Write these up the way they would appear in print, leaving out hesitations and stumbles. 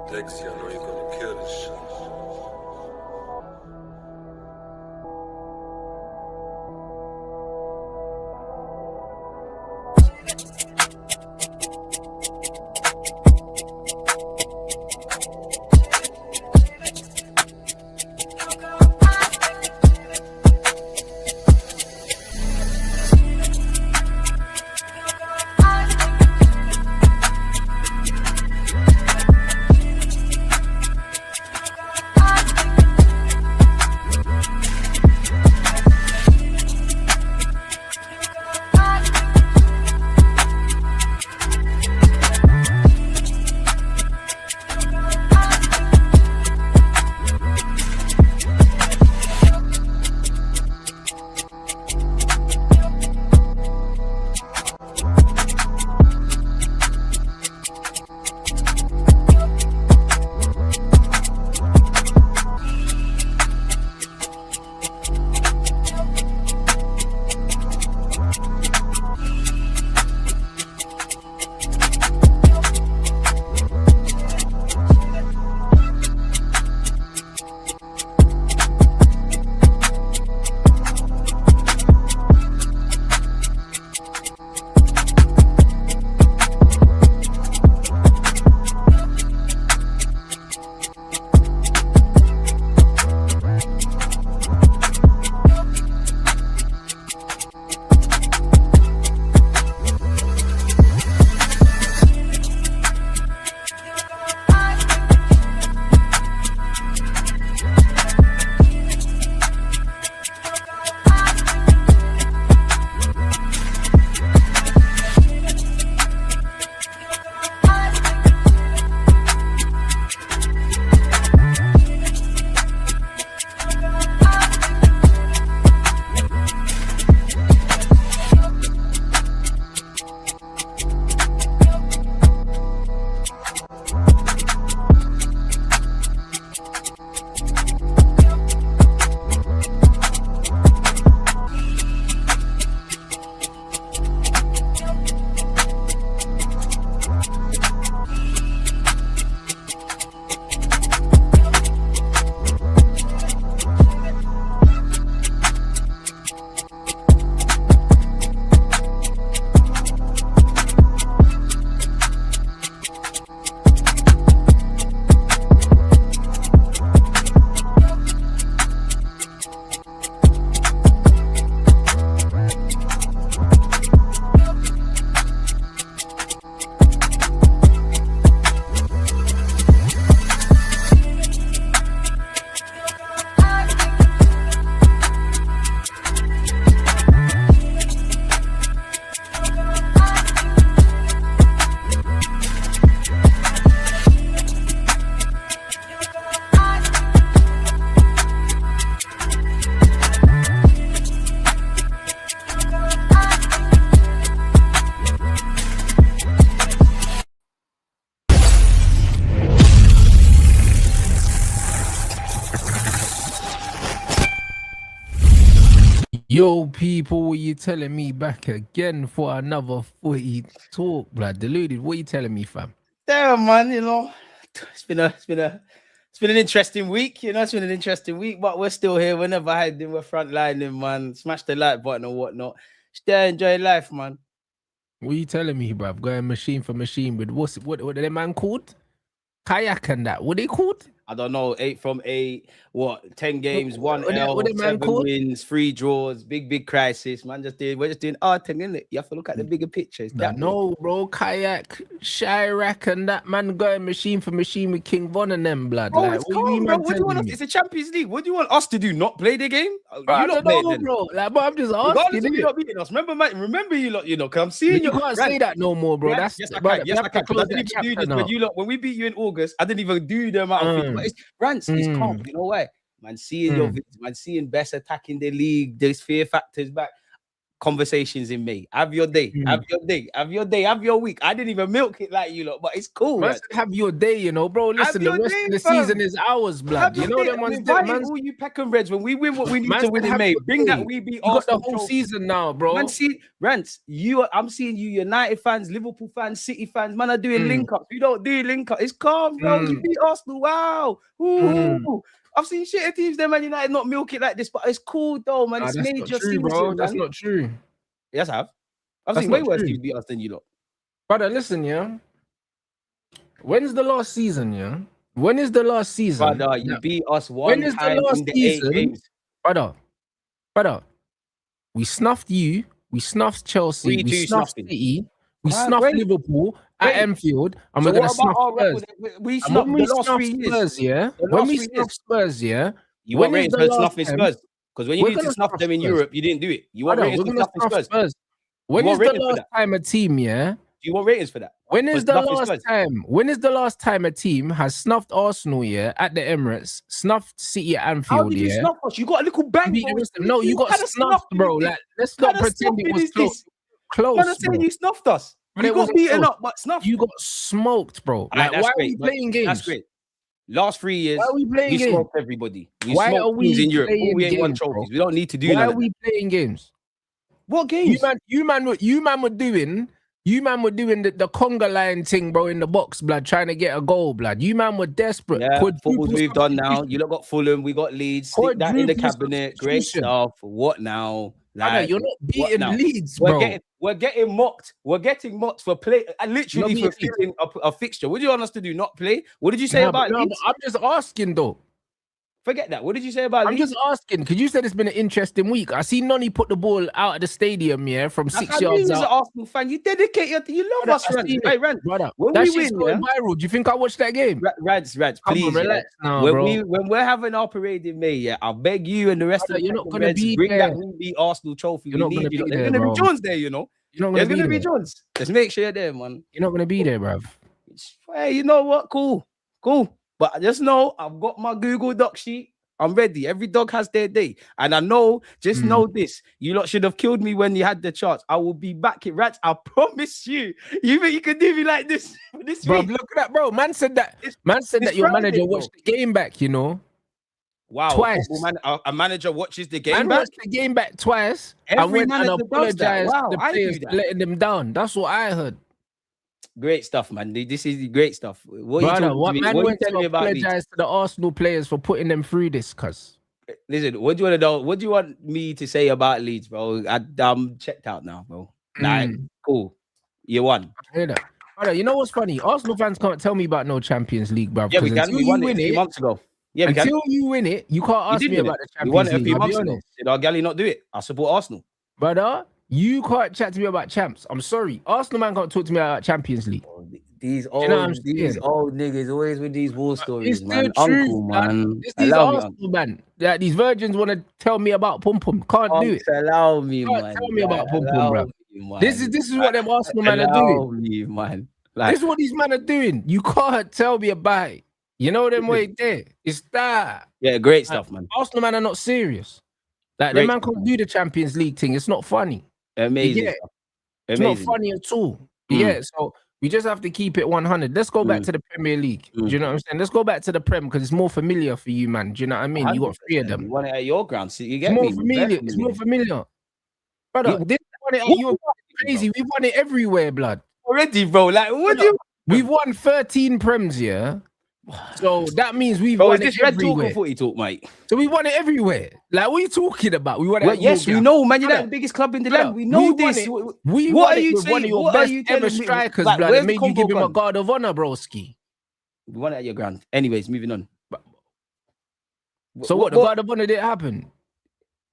Dexy, I know you're gonna kill this shit. Yo, people, what you telling me back again for another footy talk, blood? Deluded, what you telling me, fam? Damn, man, you know, it's been an interesting week, you know, it's been an interesting week, but we're still here. We're never hiding, we're frontlining, man. Smash the like button or whatnot. Stay enjoy life, man. What you telling me, bruv? Going machine for machine with what are they man called? Kayak and that. What they called? I don't know, 8 from 8, 10 games, What 1 L, they man 7 called? wins, 3 draws, big crisis, man. We're just doing our thing, innit? You have to look at the bigger picture. No, bro, Kayak, Chirac and that man going machine for machine with King Von and them, blood. Oh, like, it's calm, bro. What do you want us? It's a Champions League. What do you want us to do? Not play the game? Bro, you I don't know, bro. Like, but I'm just asking. Regardless of you not beating us. Remember you lot, you know, because I'm seeing you can't say that no more, bro. Yes, I can. Yes, I can. Because I didn't even do this when we beat you in August. I didn't even do the amount of things. But it's Rants. It's calm. You know why? Man, seeing your man, seeing best attacking the league. There's fear factors back. conversations in May. Have your day. Have your day. Have your day. Have your week. I didn't even milk it like you lot, but it's cool. Man Right? said have your day, you know, bro. Listen, the your rest day, of the fam. season is ours, blood. Have You your know day. them I'm ones. Them inviting man's, all you Peckham Reds when we win what we need man to said win in have May. your Bring day. that we beat You got the Arsenal whole trophy. season now, bro. Man, see, Rants, I'm seeing you United fans, Liverpool fans, City fans, man are doing link ups. You don't do link up. It's calm, bro. You beat Arsenal. Wow. Ooh. I've seen shit teams, them Man United not milk it like this, but it's cool though, man. Nah, It's that's not major true, season, bro. man. That's not true. Yes, I've That's seen way not worse true. teams beat us than you lot. Brother, listen, yeah. When's the last season, yeah? When is the last season? Brother, you beat us When one is the time last in the season? 8 games. Brother, we snuffed you, we snuffed Chelsea, we 3-2 snuffed snuffing. City, we Right, snuffed great. Liverpool at Great. Enfield, and So we're gonna what about snuff our Spurs. record? We And snuffed when we the last snuff 3 years. Spurs, yeah. The When last we 3 snuff years. Spurs, yeah. You When want is ratings the for last snuffing time? Spurs? Because when you We're need to gonna snuff snuff them in Spurs. Europe, you didn't do it. You want Brother, ratings we're for gonna snuffing snuff Spurs? Spurs. When want is the ratings for last that? time a team, yeah? Do you want ratings for that? When is For the snuffing last Spurs? time? When is the last time a team has snuffed Arsenal, yeah, at the Emirates, snuffed City at How Anfield, did you yeah? snuff us? You got a little bang, Beat bro. Jerusalem. No, you got What kind of snuffed, snuffing bro. is this? Like, let's What kind not of pretend it snuffing was is close. this? Close, Man, I'm saying bro. you snuffed us. But We it got wasn't beaten close. up, but snuffed. You got smoked, bro. Alright, Like, that's why are great, we but playing games? That's great. Last 3 years, Why are we playing we games? smoked everybody. We Why smoked are teams we in Europe. playing We ain't won games, bro? trophies. We don't need to do Why none are of we that. playing games? What games? You man were doing the conga line thing, bro, in the box, blood, trying to get a goal, blood. You man were desperate. Yeah, football's Quadruple moved on now. substitution. You lot got Fulham, we got Leeds. Stick that in the Quadruple cabinet. Great substitution. stuff. What now? Brother, Like, you're not what beating now? Leeds, bro. We're getting mocked. We're getting mocked for play. Literally You're for not filling a fixture. What do you want us to do? Not play? What did you say Nah, about but Leeds? I'm just asking though. Forget that. What did you say about I'm Leeds? just asking because you said it's been an interesting week. I see Noni put the ball out of the stadium, yeah, from That's 6 how you yards as an out. Arsenal fan. You dedicate you love Brother, us, I Rants. seen Hey, it, Rants. brother. When That we shit's win, going yeah? viral. Do you think I watched that game? Rants, Come please. on, relax now, when bro. we're having our parade in May, yeah, I beg you and the rest Brother, of the you're not Peckham gonna Reds, be bring there. that we beat Arsenal trophy. You're We not gonna need you. be There's there, gonna bro. be Jones there, you know. You're not There's gonna gonna be be there. Jones. Just make sure you're there, man. You're not gonna be there, bruv. Hey, you know what? Cool. But just know I've got my Google Doc sheet. I'm ready. Every dog has their day. And I know, just know this. You lot should have killed me when you had the chance. I will be back in Rats. I promise you. You think you can do me like this Bro, week? look at that, bro. Man said that your Friday, manager bro. watched the game back, you know. Wow. Twice. A manager watches the game Man back. watched the game back twice and Every went and manager does that. apologized Wow, to the I do players that. for letting them down. That's what I heard. Great stuff, man. This is great stuff. What Brother, are you what talking to me? man What are you went to telling me about Leeds? apologize to the Arsenal players for putting them through this, cuz. Listen, what do you want to know? What do you want me to say about Leeds, bro? I'm checked out now, bro. Like, cool. You won. I hear that. Brother, you know what's funny? Arsenal fans can't tell me about no Champions League, bro. Yeah, we can. Until We you won it win a few it, months ago. Yeah, we can. until you win it, you can't ask did me win about it. the We won Champions it a few League. I'll be months ago. honest. Did our galley not do it? I support Arsenal. Brother, you can't chat to me about champs. I'm sorry. Arsenal man can't talk to me about Champions League. These you know what I'm old niggas always with these war stories, It's man. the truth, Uncle, man. These Allow me, Arsenal man. That these virgins want to tell me about Pum Pum. Can't do it. Allow me, Can't man. tell me about Pum Pum, Allow bro. me, man. This is what them Arsenal man are doing. Allow me, man. Like, This is what these men are doing. You can't tell me about it. You know them way there. It's that. yeah, great stuff, man. Arsenal man are not serious. Like Great the man can't do the Champions League thing. It's not funny. Amazing. Yeah. Stuff. It's not funny at all. Yeah, so we just have to keep it 100. Let's go back to the Premier League. Do you know what I'm saying? Let's go back to the Prem because it's more familiar for you, man. Do you know what I mean? You got 3 of them. You want it at your ground, so you get It's more me. familiar. It's more familiar. Brother, this one you're crazy. We've won it everywhere, blood. Already, bro. Like, what do you? We've won 13 Prems, yeah. So that means we've Bro, won is this it red talk everywhere. or footy talk, mate? So we won it everywhere. Like, what are you talking about? We won it. Well, at yes, your we ground. know, man. You're Brother, the biggest club in the brother, land. We know we won this. it. What We are won you it with saying? one of your What are best you ever telling me? strikers, Like, blood. where's That the made you combo give him a gone? guard of honor, broski. We won it at your ground. Anyways, moving on. So what? The guard of honor didn't happen.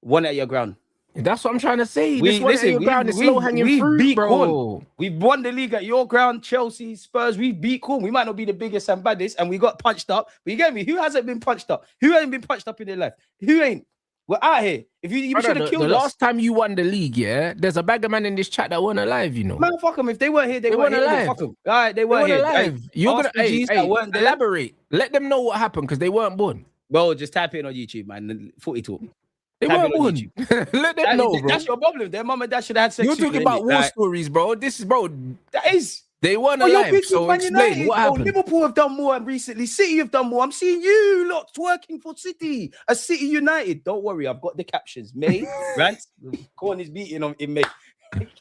Won it at your ground. That's what I'm trying to say. We- This one listen, at your ground is low hanging we fruit, beat bro. Corn. We've won the league at your ground, Chelsea, Spurs. We beat Corn. We might not be the biggest and baddest, and we got punched up. But you get me? Who hasn't been punched up? Who ain't been punched up in their life? Who ain't? We're out here. If you should Brother, have killed the us. last time you won the league, yeah, there's a bag of man in this chat that weren't alive, you know. Man, fuck them. If they weren't here, they weren't weren't here. alive. Fuck them. All right, they They weren't weren't here. alive. Hey, You're gonna Arsenal Gs that weren't there. elaborate. Let them know what happened because they weren't born. Bro, just type it in on YouTube, man. Footy talk. They Type weren't it on born. YouTube. Let them know, bro. That's your problem. Their mum and dad should have had sex. You're with you, talking about innit? war Like, stories, bro. This is, bro. that is. They weren't Oh, you're alive. big with So Man explain United. what Oh, happened. Liverpool have done more recently. City have done more. I'm seeing you lot working for City. A City United. Don't worry, I've got the captions. May, Rants, Corn is beating in May.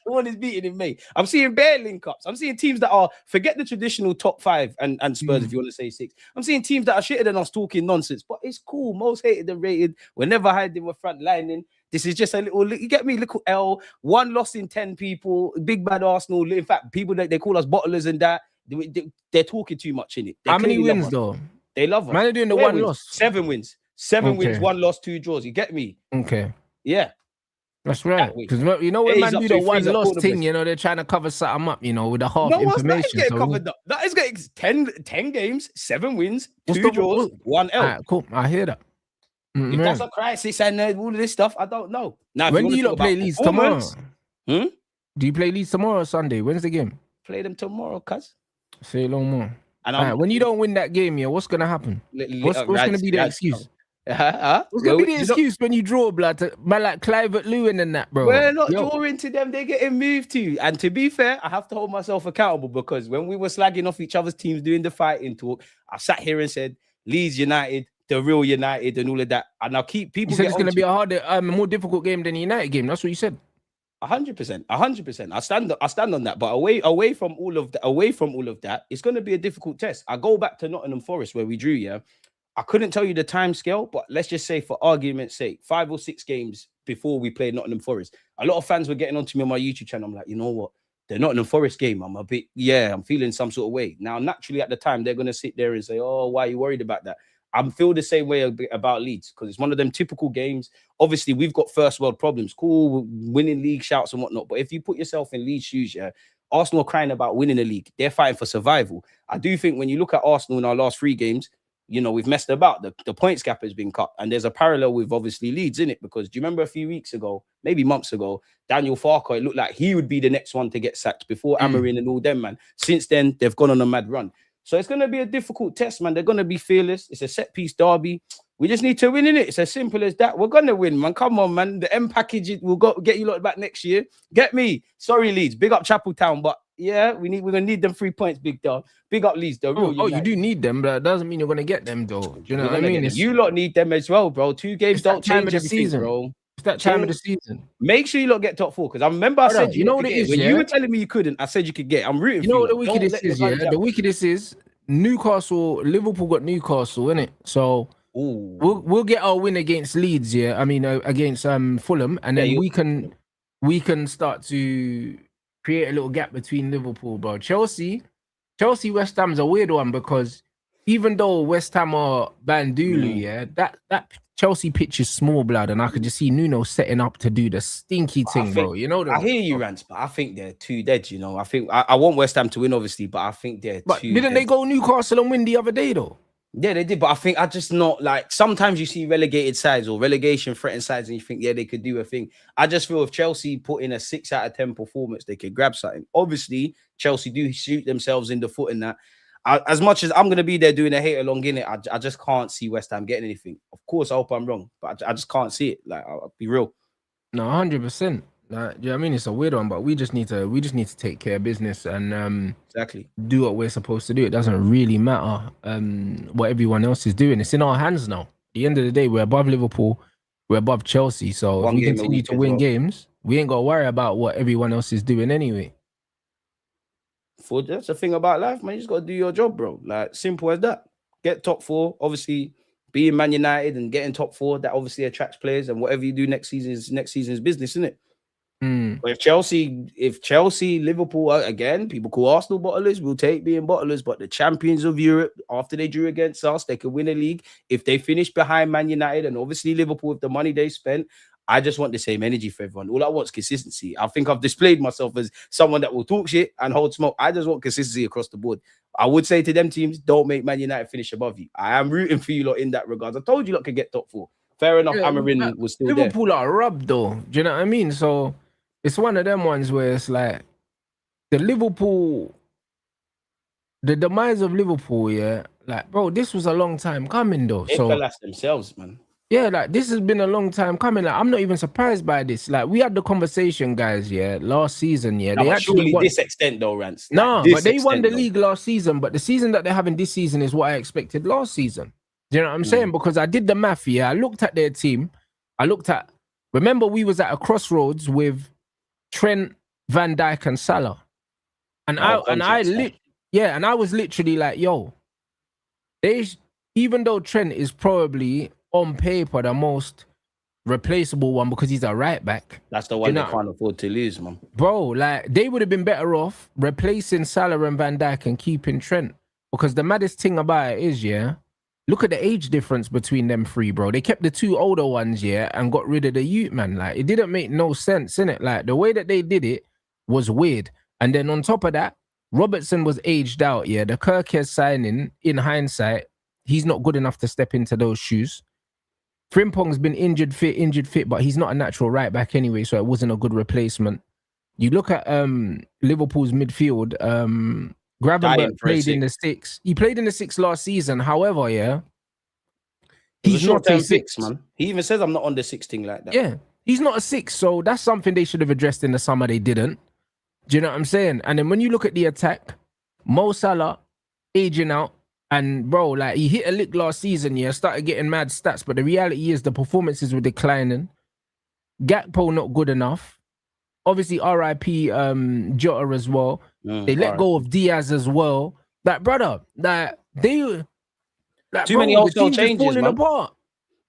Corn is beating in May. I'm seeing bare link ups. I'm seeing teams that are, forget the traditional top 5 and Spurs, if you want to say 6. I'm seeing teams that are shitter than us talking nonsense, but it's cool. Most hated and rated. We're never hiding, we're front lining. This is just a little, you get me, little L. 1 loss in 10 people. Big bad Arsenal. In fact, people that they call us bottlers and that. They're talking too much in it. How many wins though? They love us. Man, they're doing the 1 loss. 7 wins. 7 wins, 1 loss, 2 draws. You get me? Okay. Yeah. That's right. Because you know when man do the 1 loss thing, you know, they're trying to cover something up, you know, with the half information. That is getting covered up. That is getting 10 games, 7 wins, 2 draws, 1 L. Right, cool. I hear that. If that's a crisis and all of this stuff, I don't know. Now, when do you lot play Leeds tomorrow? Do you play Leeds tomorrow or Sunday? When's the game? Play them tomorrow, cuz. Say no more. And when you don't win that game, yeah, what's gonna happen? What's gonna be the excuse? What's gonna be the excuse when you draw, blood? Man, like Clive at Lewin and that, bro. We're not drawing to them. They're getting moved to. And to be fair, I have to hold myself accountable because when we were slagging off each other's teams doing the fighting talk, I sat here and said Leeds United, the real United, and all of that. And I'll keep people. You said it's gonna be a harder, more difficult game than the United game. That's what you said. 100%, 100%. I stand on that. But away from all of that, it's going to be a difficult test. I go back to Nottingham Forest where we drew. Yeah, I couldn't tell you the time scale, but let's just say for argument's sake, 5 or 6 games before we played Nottingham Forest, a lot of fans were getting onto me on my YouTube channel. I'm like, you know what? The Nottingham Forest game, I'm feeling some sort of way. Now, naturally, at the time, they're going to sit there and say, oh, why are you worried about that? I feel the same way about Leeds because it's one of them typical games. Obviously, we've got first world problems. Cool, winning league shouts and whatnot. But if you put yourself in Leeds' shoes, yeah, Arsenal are crying about winning the league. They're fighting for survival. I do think when you look at Arsenal in our last 3 games, you know, we've messed about. The points gap has been cut. And there's a parallel with obviously Leeds in it because do you remember a few weeks ago, maybe months ago, Daniel Farker, it looked like he would be the next one to get sacked before Amorim and all them, man. Since then, they've gone on a mad run. So it's going to be a difficult test, man. They're going to be fearless. It's a set-piece derby. We just need to win in it. It's as simple as that. We're going to win, man. Come on, man. The M package will get you lot back next year. Get me. Sorry, Leeds. Big up Chapeltown. But yeah, we're going to need them 3 points, big dog. Big up Leeds, though. You do need them, but that doesn't mean you're going to get them, though. Do you know what I mean? You lot need them as well, bro. 2 games don't change everything, season, bro. It's that time of the season. Make sure you lot get top 4 because I remember I said you know what it is. When you were telling me you couldn't, I said you could get. I'm rooting for you. You know what the wickedest is, yeah? The wickedest is Liverpool got Newcastle, innit? So we'll get our win against Leeds, yeah. I mean against Fulham, and then we can start to create a little gap between Liverpool, bro. Chelsea, West Ham's a weird one because even though West Ham are Bandulu, yeah, that Chelsea pitch is small, blood, and I could just see Nuno setting up to do the stinky thing, bro. You know, I hear you, Rants, but I think they're too dead. You know, I think I want West Ham to win, obviously, but I think they're too. Didn't they go Newcastle and win the other day, though? Yeah, they did, but I just not like. Sometimes you see relegated sides or relegation threatened sides, and you think, yeah, they could do a thing. I just feel if Chelsea put in a 6 out of 10 performance, they could grab something. Obviously, Chelsea do shoot themselves in the foot in that. As much as I'm going to be there doing a hate along in it, I just can't see West Ham getting anything. Of course, I hope I'm wrong, but I just can't see it. Like, I'll be real. No, 100%. Like, yeah, I mean, it's a weird one, but we just need to take care of business and exactly do what we're supposed to do. It doesn't really matter what everyone else is doing. It's in our hands now. At the end of the day, we're above Liverpool, we're above Chelsea. So if we continue to win games, we ain't got to worry about what everyone else is doing anyway. That's the thing about life, man. You just got to do your job, bro. Like, simple as that. Get top 4. Obviously, being Man United and getting top 4, that obviously attracts players. And whatever you do next season's business, isn't it? But if Chelsea, Liverpool, again, people call Arsenal bottlers, we'll take being bottlers. But the champions of Europe, after they drew against us, they could win a league. If they finish behind Man United and obviously Liverpool with the money they spent, I just want the same energy for everyone. All I want is consistency. I think I've displayed myself as someone that will talk shit and hold smoke. I just want consistency across the board. I would say to them teams, don't make Man United finish above you. I am rooting for you lot in that regard. I told you lot could get top 4. Fair enough, Amorim was still Liverpool there. are robbed though. Do you know what I mean? So it's one of them ones where it's like the demise of Liverpool, yeah. Like, bro, this was a long time coming though. They collapsed themselves, man. Yeah, like this has been a long time coming. Like, I'm not even surprised by this. Like we had the conversation, guys. Yeah, last season. Yeah, No, they but actually surely won. this extent though, Rants. No, Like, but they won the though. league last season. But the season that they're having this season is what I expected last season. Do you know what I'm saying? Because I did the math. Yeah, I looked at their team. Remember, we was at a crossroads with Trent, Van Dijk, and Salah, and I was literally like, yo, even though Trent is probably on paper the most replaceable one because he's a right back. That's the one they can't afford to lose, man. Bro, like they would have been better off replacing Salah and Van Dijk and keeping Trent. Because the maddest thing about it is, yeah, look at the age difference between them three, bro. They kept the two older ones, yeah, and got rid of the youth, man. Like it didn't make no sense, innit? Like the way that they did it was weird. And then on top of that, Robertson was aged out, yeah. The Kirkes signing, in hindsight, he's not good enough to step into those shoes. Frimpong's been injured fit, but he's not a natural right back anyway, so it wasn't a good replacement. You look at Liverpool's midfield, Gravenberch played in the six. He played in the six last season. However, yeah, he's not a six, man. He even says I'm not on the 16 like that. Yeah, he's not a six, so that's something they should have addressed in the summer. They didn't. Do you know what I'm saying? And then when you look at the attack, Mo Salah aging out. And bro, like he hit a lick last season, yeah, started getting mad stats, but the reality is the performances were declining. Gakpo not good enough. Obviously, RIP Jota as well. They let go of Diaz as well. Like, brother, like they too many wholesale changes, man. Apart.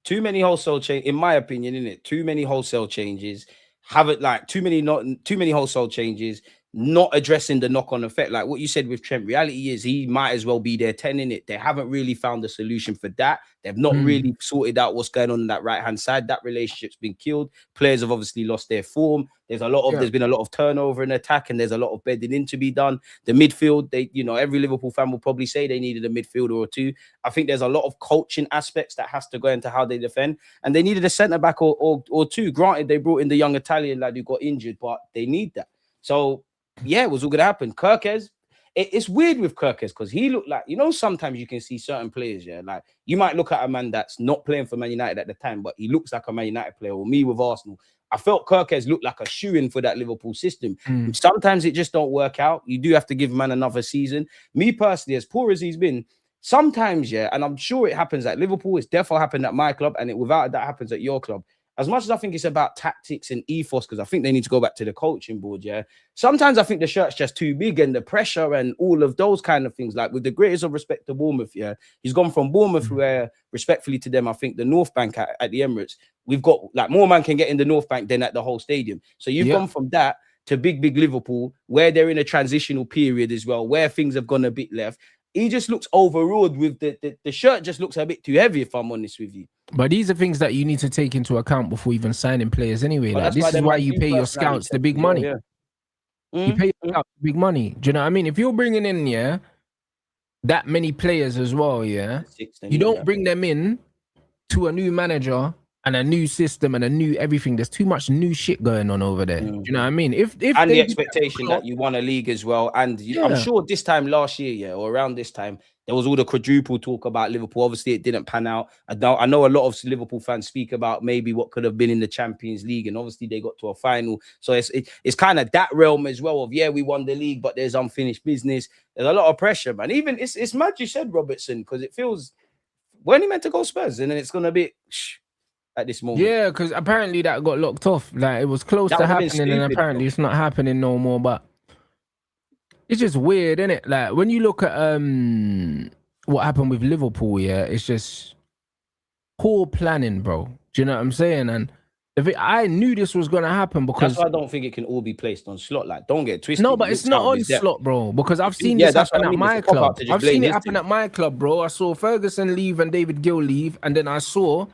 Too many wholesale changes, in my opinion, innit? Too many wholesale changes. Too many wholesale changes. Not addressing the knock-on effect, like what you said with Trent. Reality is he might as well be their 10 in it. They haven't really found a solution for that. They've not really sorted out what's going on that right-hand side. That relationship's been killed. Players have obviously lost their form. There's been a lot of turnover in attack, and there's a lot of bedding in to be done. The midfield, every Liverpool fan will probably say they needed a midfielder or two. I think there's a lot of coaching aspects that has to go into how they defend, and they needed a centre back or two. Granted, they brought in the young Italian lad who got injured, but they need that. So. Yeah, it was all gonna happen. Kirkes, it's weird with Kirkes because he looked like, sometimes you can see certain players, yeah, like you might look at a man that's not playing for Man United at the time, but he looks like a Man United player. Or me with Arsenal, I felt Kirkes looked like a shoo-in for that Liverpool system. Sometimes it just don't work out. You do have to give man another season. Me personally, as poor as he's been, sometimes, yeah, and I'm sure it happens at Liverpool. It's definitely happened at my club, and without that happens at your club. As much as I think it's about tactics and ethos, because I think they need to go back to the coaching board, yeah. Sometimes I think the shirt's just too big and the pressure and all of those kind of things. Like with the greatest of respect to Bournemouth, yeah, he's gone from Bournemouth, where respectfully to them, I think the North Bank at the Emirates, we've got like more man can get in the North Bank than at the whole stadium. So you've gone from that to big Liverpool, where they're in a transitional period as well, where things have gone a bit left. He just looks overawed with the shirt. Just looks a bit too heavy, if I'm honest with you. But these are things that you need to take into account before even signing players anyway. Like, this is why you pay your scouts the big money. You pay your scouts big money. Do you know what I mean? If you're bringing in, that many players as well, you don't bring them in to a new manager and a new system and a new everything. There's too much new shit going on over there. Do you know what I mean? If and the expectation that you won a league as well. And I'm sure this time last year, or around this time, there was all the quadruple talk about Liverpool. Obviously, it didn't pan out. I know a lot of Liverpool fans speak about maybe what could have been in the Champions League, and obviously they got to a final. So it's kind of that realm as well of, we won the league, but there's unfinished business. There's a lot of pressure, man. Even it's mad you said Robertson, because it feels, when he meant to go Spurs, and then it's going to be at this moment. Yeah, because apparently that got locked off. Like it was close to happening, and apparently it's not happening no more. But it's just weird, isn't it? Like when you look at what happened with Liverpool, it's just poor planning, bro. Do you know what I'm saying? And I knew this was gonna happen because that's why I don't think it can all be placed on Slot. Like, don't get twisted. No, but it's not on Slot, bro. Because I've seen this happen at my club. I've seen it happen at my club, bro. I saw Ferguson leave and David Gill leave, and then I saw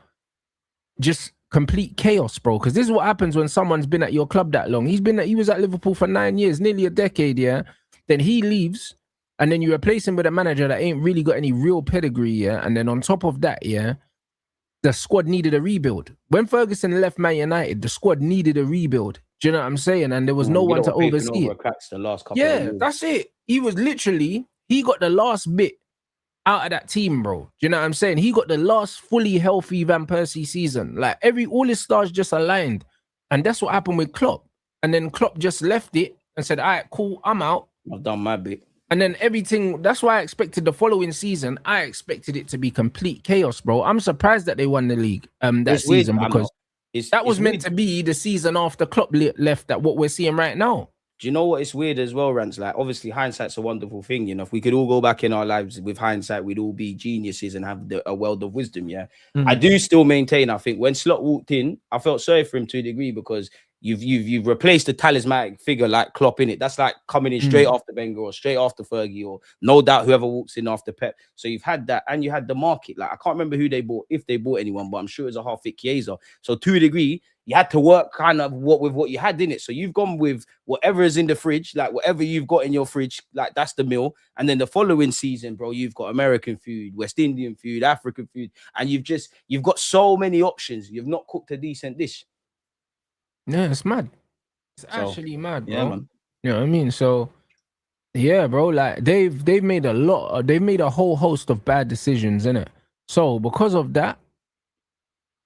just complete chaos, bro. Because this is what happens when someone's been at your club that long. He was at Liverpool for 9 years, nearly a decade, Then he leaves, and then you replace him with a manager that ain't really got any real pedigree, And then on top of that, the squad needed a rebuild. When Ferguson left Man United, the squad needed a rebuild. Do you know what I'm saying? And there was no one to oversee it. The last couple of years. That's it. He was literally, he got the last bit out of that team, bro. Do you know what I'm saying? He got the last fully healthy Van Persie season. Like all his stars just aligned. And that's what happened with Klopp. And then Klopp just left it and said, all right, cool, I'm out. I've done my bit. And then everything, that's why I expected the following season, I expected it to be complete chaos, bro. I'm surprised that they won the league that season because that was meant to be the season after Klopp left, that what we're seeing right now. Do you know what? It's weird as well, Rants? Like, obviously, hindsight's a wonderful thing. You know, if we could all go back in our lives with hindsight, we'd all be geniuses and have a world of wisdom. Yeah, I do still maintain. I think when Slot walked in, I felt sorry for him to a degree because you've replaced a talismanic figure like Klopp in it. That's like coming in straight after Wenger or straight after Fergie or no doubt whoever walks in after Pep. So you've had that, and you had the market. Like I can't remember who they bought, if they bought anyone, but I'm sure it was a half-fit Chiesa. So to a degree, you had to work kind of with what you had in it. So you've gone with whatever is in the fridge, like whatever you've got in your fridge, like that's the meal. And then the following season, bro, you've got American food, West Indian food, African food, and you've got so many options. You've not cooked a decent dish. Yeah, it's mad. It's actually mad, bro. Yeah, man. You know what I mean? So yeah, bro, like they've made they've made a whole host of bad decisions, innit? So because of that,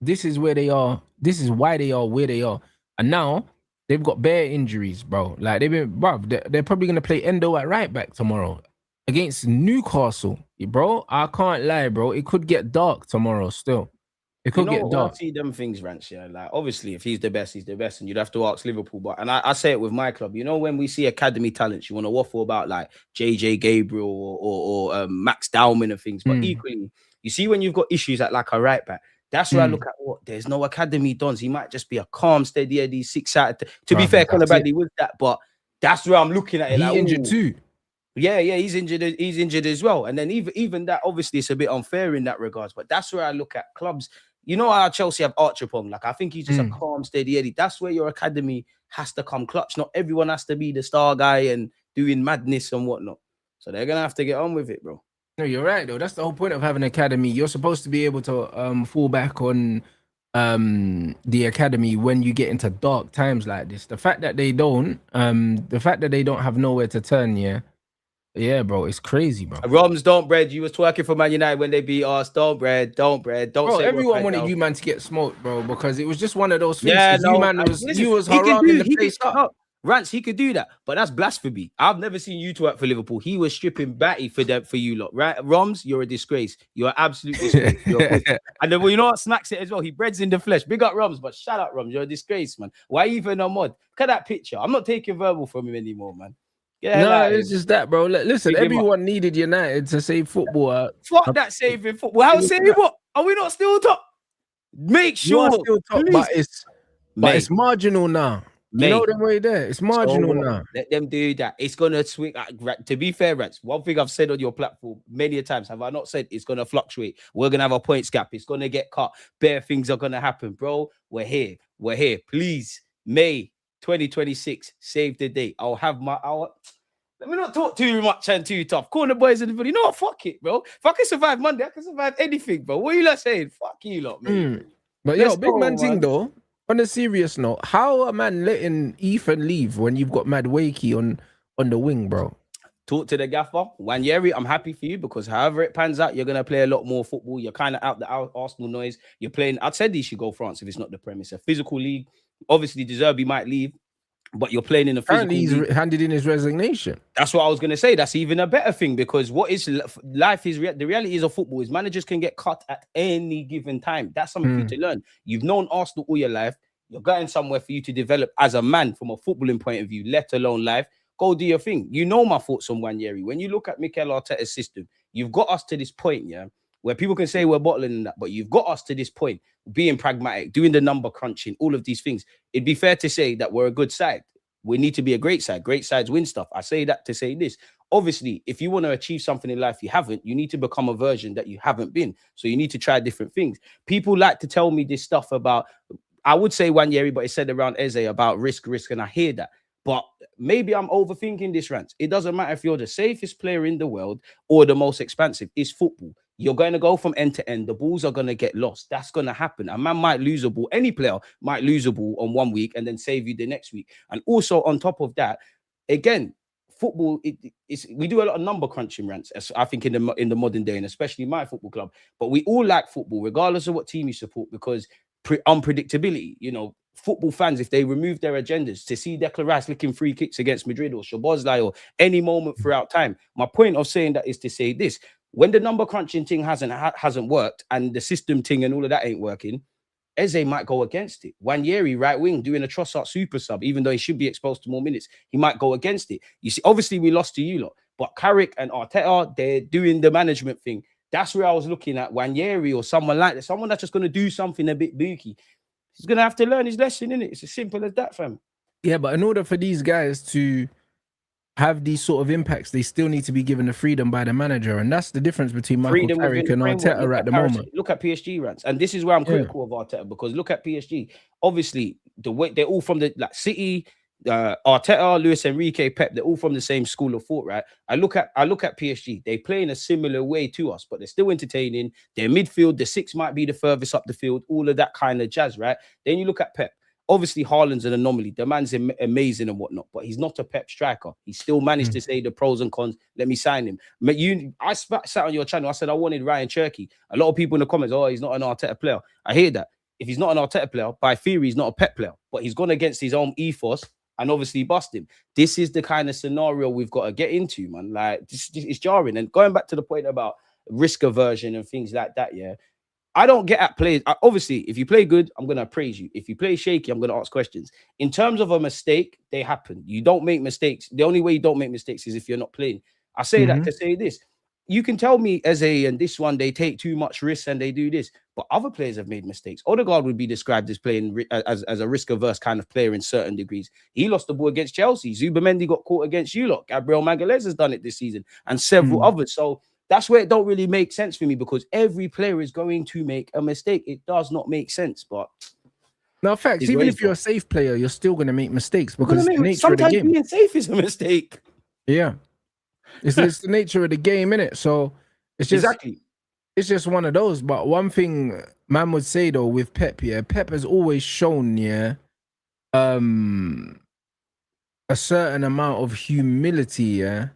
this is where they are. This is why they are where they are. And now they've got bare injuries, bro. Like they're probably gonna play Endo at right back tomorrow against Newcastle, bro. I can't lie, bro. It could get dark tomorrow still. It could get dark. I see them things, Rants, yeah. Like obviously, if he's the best, he's the best, and you'd have to ask Liverpool. But I say it with my club. You know, when we see academy talents, you want to waffle about like JJ Gabriel or Max Dowman and things. But equally, you see when you've got issues at like a right back, that's where I look at there's no academy dons. He might just be a calm, steady Eddie 6 out of 10. To be fair, Conor Bradley was that, but that's where I'm looking at it. He injured too. Yeah, he's injured. He's injured as well. And then even that, obviously, it's a bit unfair in that regards. But that's where I look at clubs. You know how Chelsea have Archipong? Like I think he's just a calm, steady Eddie. That's where your academy has to come clutch. Not everyone has to be the star guy and doing madness and whatnot. So they're gonna have to get on with it, bro. No, you're right though. That's the whole point of having an academy. You're supposed to be able to fall back on the academy when you get into dark times like this. The fact that they don't have nowhere to turn, yeah, bro, it's crazy, bro. Roms, don't bread. You was twerking for Man United when they beat us. Don't bread. Bro, everyone wanted you man to get smoked, bro, because it was just one of those things. Yeah, no, you was haraming the place up. Rants, he could do that, but that's blasphemy. I've never seen you twerk for Liverpool. He was stripping batty for you lot, right? Roms, you're a disgrace. You're an absolute disgrace. And then, well, you know what smacks it as well? He breads in the flesh. Big up Roms, but shout out Roms. You're a disgrace, man. Why even a mod? Look at that picture. I'm not taking verbal from him anymore, man. Yeah, no, it's just that, bro. Listen, everyone needed United to save football. Fuck that saving football. How saving what? Are we not still top? Make sure. Still top, but it's marginal now. You know them way there. It's marginal now. Let them do that. It's gonna swing. To be fair, Rants, one thing I've said on your platform many a times, have I not said it's gonna fluctuate? We're gonna have a points gap. It's gonna get cut. Bare things are gonna happen, bro. We're here. Please, May 2026, save the date. I'll have my hour. Let me not talk too much and too tough. Corner boys and everybody. You know what? Fuck it, bro. If I can survive Monday, I can survive anything, bro. What are you lot saying? Fuck you lot, man. But yo, big man thing though. On a serious note, how a man letting Ethan leave when you've got Mad Wakey on the wing, bro? Talk to the gaffer. Wanyeri, I'm happy for you because however it pans out, you're going to play a lot more football. You're kind of out the Arsenal noise. You're playing. I'd said he should go France if it's not the premise. A physical league. Obviously, De Zerbi might leave, but you're playing in a physical league. He's handed in his resignation. That's what I was going to say. That's even a better thing because what is life is the reality is of football is managers can get cut at any given time. That's something for you to learn. You've known Arsenal all your life. You're going somewhere for you to develop as a man from a footballing point of view, let alone life. Go do your thing. You know my thoughts on Wanyeri. When you look at Mikel Arteta's system, you've got us to this point, where people can say we're bottling that, but you've got us to this point, being pragmatic, doing the number crunching, all of these things. It'd be fair to say that we're a good side. We need to be a great side. Great sides win stuff. I say that to say this. Obviously, if you want to achieve something in life you haven't, you need to become a version that you haven't been. So you need to try different things. People like to tell me this stuff about, I would say Wanyeri, but it said around Eze about risk, and I hear that. But maybe I'm overthinking this, Rant. It doesn't matter if you're the safest player in the world or the most expensive. It's football. You're going to go from end to end. The balls are going to get lost. That's going to happen. A man might lose a ball. Any player might lose a ball on 1 week and then save you the next week. And also on top of that, again, football, we do a lot of number crunching rants, I think, in the modern day, and especially my football club. But we all like football, regardless of what team you support, because unpredictability. You know, football fans, if they remove their agendas, to see Declan Rice licking free kicks against Madrid or Szoboszlai or any moment throughout time. My point of saying that is to say this: when the number crunching thing hasn't worked and the system thing and all of that ain't working, Eze might go against it. Nwaneri, right wing, doing a Trossard super sub, even though he should be exposed to more minutes, he might go against it. You see, obviously we lost to you lot, but Carrick and Arteta, they're doing the management thing. That's where I was looking at Nwaneri or someone like that, someone that's just going to do something a bit booky. He's going to have to learn his lesson, innit? It's as simple as that, fam. Yeah, but in order for these guys to have these sort of impacts, they still need to be given the freedom by the manager, and that's the difference between Michael Carrick and Arteta at the moment. Look at PSG, Rants, and this is where I'm critical of Arteta, because look at PSG. Obviously, the way they're all from the City, Arteta, Luis Enrique, Pep, they're all from the same school of thought, right? I look at PSG. They play in a similar way to us, but they're still entertaining. Their midfield, the 6 might be the furthest up the field, all of that kind of jazz, right? Then you look at Pep. Obviously, Haaland's an anomaly. The man's amazing and whatnot, but he's not a Pep striker. He still managed to say the pros and cons. Let me sign him. I sat on your channel. I said I wanted Ryan Cherky. A lot of people in the comments, oh, he's not an Arteta player. I hear that. If he's not an Arteta player, by theory, he's not a Pep player. But he's gone against his own ethos and obviously bust him. This is the kind of scenario we've got to get into, man. Like, this is jarring. And going back to the point about risk aversion and things like that, yeah. I don't get at players. Obviously, if you play good, I'm going to praise you. If you play shaky, I'm going to ask questions. In terms of a mistake, they happen. You don't make mistakes. The only way you don't make mistakes is if you're not playing. I say that to say this. You can tell me Eze and this one, they take too much risk and they do this. But other players have made mistakes. Odegaard would be described as playing as a risk-averse kind of player in certain degrees. He lost the ball against Chelsea. Zubimendi got caught against you lot. Gabriel Magalhaes has done it this season and several others. So that's where it don't really make sense for me, because every player is going to make a mistake. It does not make sense, but no, facts. Even if you're a safe player, you're still going to make mistakes because it's the nature of the game. Sometimes being safe is a mistake. Yeah, it's the nature of the game, innit? So it's just it's just one of those. But one thing man would say though with Pep, yeah, Pep has always shown, yeah, a certain amount of humility, yeah.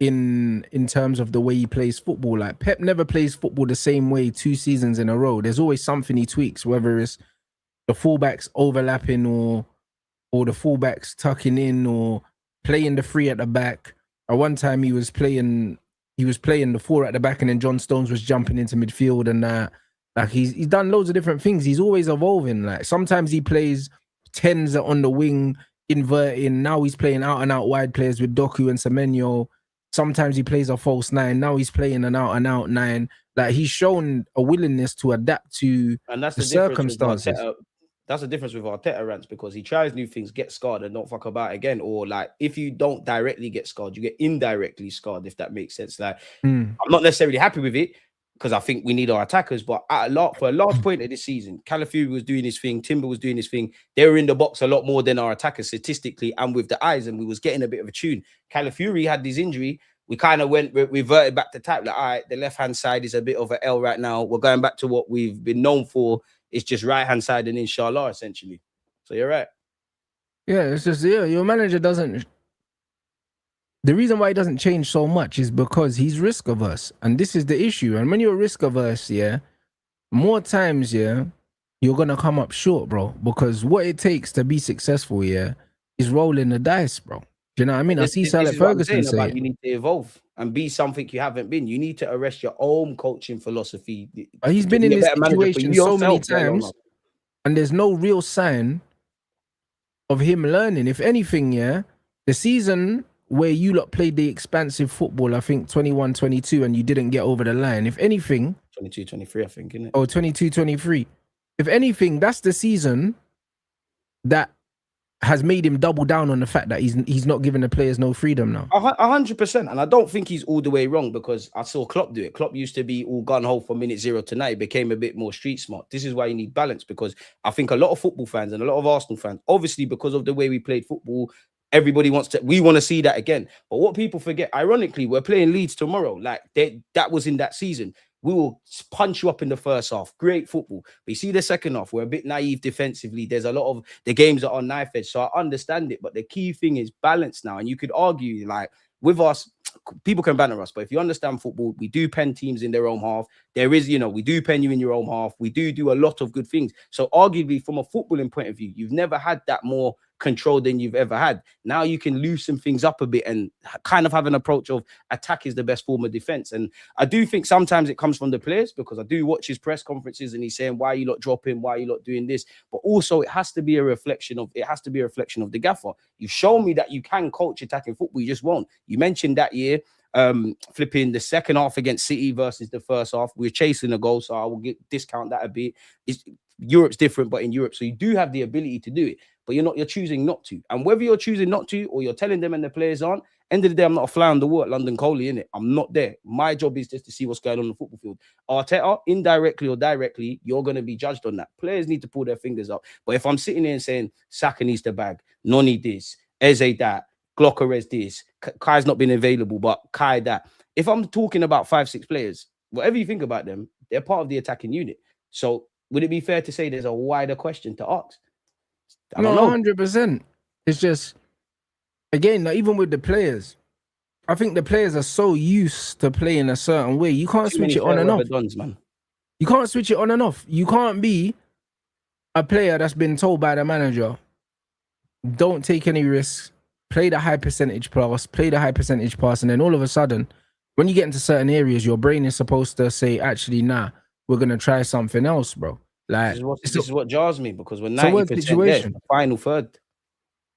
In terms of the way he plays football. Like, Pep never plays football the same way 2 seasons in a row. There's always something he tweaks, whether it's the fullbacks overlapping or the fullbacks tucking in or playing the 3 at the back. At one time he was playing the 4 at the back, and then John Stones was jumping into midfield, and like he's done loads of different things. He's always evolving. Like, sometimes he plays 10s on the wing, inverting. Now he's playing out and out wide players with Doku and Semenyo. Sometimes he plays a false 9. Now he's playing an out 9. Like, he's shown a willingness to adapt to the circumstances. That's the difference with Arteta, Rants, because he tries new things, get scarred, and don't fuck about again. Or, like, if you don't directly get scarred, you get indirectly scarred, if that makes sense. Like, I'm not necessarily happy with it, because I think we need our attackers. But for a large point of this season, Calafiori was doing his thing, Timber was doing his thing. They were in the box a lot more than our attackers statistically and with the eyes, and we was getting a bit of a tune. Calafiori had this injury. We kind of reverted back to type. Like, all right, the left-hand side is a bit of an L right now. We're going back to what we've been known for. It's just right-hand side and inshallah, essentially. So you're right. Yeah, it's just, yeah, your manager doesn't... The reason why he doesn't change so much is because he's risk-averse. And this is the issue. And when you're risk-averse, yeah, more times, yeah, you're going to come up short, bro. Because what it takes to be successful, yeah, is rolling the dice, bro. Do you know what I mean? I see Alex Ferguson say you need to evolve and be something you haven't been. You need to arrest your own coaching philosophy. He's been in this situation so many times, and there's no real sign of him learning. If anything, yeah, the season where you lot played the expansive football, I think 21-22, and you didn't get over the line. If anything, 22-23, I think, isn't it? Oh, 22-23. If anything, that's the season that has made him double down on the fact that he's not giving the players no freedom now. 100%. And I don't think he's all the way wrong, because I saw Klopp do it. Klopp used to be all gun-ho from minute 0 to 9. He became a bit more street smart. This is why you need balance, because I think a lot of football fans and a lot of Arsenal fans, obviously because of the way we played football, we want to see that again. But what people forget, ironically, we're playing Leeds tomorrow. Like, that was in that season. We will punch you up in the first half. Great football. But you see the second half, we're a bit naive defensively. There's a lot of the games that are knife edge. So I understand it. But the key thing is balance now. And you could argue, like, with us, people can banter us, but if you understand football, we do pen teams in their own half. There is, we do pen you in your own half. We do a lot of good things. So arguably, from a footballing point of view, you've never had that more control than you've ever had. Now you can loosen things up a bit and kind of have an approach of attack is the best form of defense. And I do think sometimes it comes from the players, because I do watch his press conferences and he's saying, why are you not dropping? Why are you not doing this? But also it has to be a reflection of the gaffer. You've shown me that you can coach attacking football. You just won't. You mentioned that year, flipping the second half against City versus the first half. We're chasing a goal, so I will discount that a bit. Europe's different, but in Europe, so you do have the ability to do it, but you're choosing not to. And whether you're choosing not to or you're telling them and the players aren't, end of the day, I'm not a fly on the wall at London Coley, innit? I'm not there. My job is just to see what's going on the football field. Arteta, indirectly or directly, you're going to be judged on that. Players need to pull their fingers up. But if I'm sitting here and saying Saka needs the bag, Noni this, Eze that, Glockerez this, Kai's not been available, but Kai that. If I'm talking about 5-6 players, whatever you think about them, they're part of the attacking unit. So would it be fair to say there's a wider question to ask? I don't know. 100%. It's just, again, even with the players, I think the players are so used to playing a certain way. You can't switch it on and off. You can't switch it on and off. You can't be a player that's been told by the manager, don't take any risks, play the high percentage pass, and then all of a sudden, when you get into certain areas, your brain is supposed to say, actually, nah, we're gonna try something else, bro. Like this is what jars me, because when 90% there, the final third.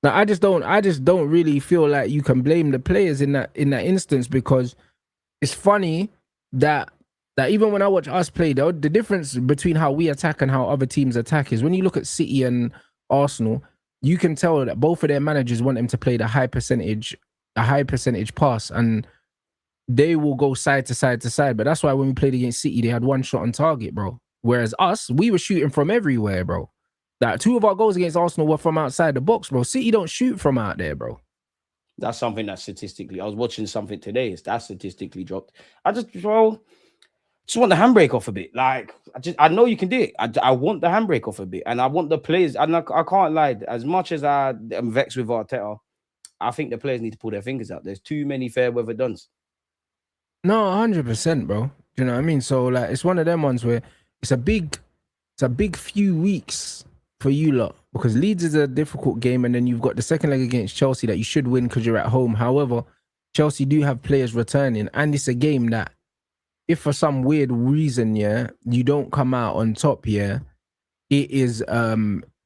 Now I just don't really feel like you can blame the players in that instance, because it's funny that even when I watch us play, the difference between how we attack and how other teams attack is when you look at City and Arsenal, you can tell that both of their managers want them to play the high percentage pass, and they will go side to side to side. But that's why when we played against City, they had one shot on target, bro. Whereas us, we were shooting from everywhere, bro. That 2 of our goals against Arsenal were from outside the box, bro. City don't shoot from out there, bro. That's something that statistically, I was watching something today, that's statistically dropped. I just want the handbrake off a bit. Like, I know you can do it. I want the handbrake off a bit, and I want the players. And I can't lie. As much as I am vexed with Arteta, I think the players need to pull their fingers out. There's too many fair weather duns. No, 100%, bro. You know what I mean? So like, it's one of them ones where it's a big few weeks for you lot, because Leeds is a difficult game, and then you've got the second leg against Chelsea that you should win because you're at home. However, Chelsea do have players returning, and it's a game that, if for some weird reason, you don't come out on top, it is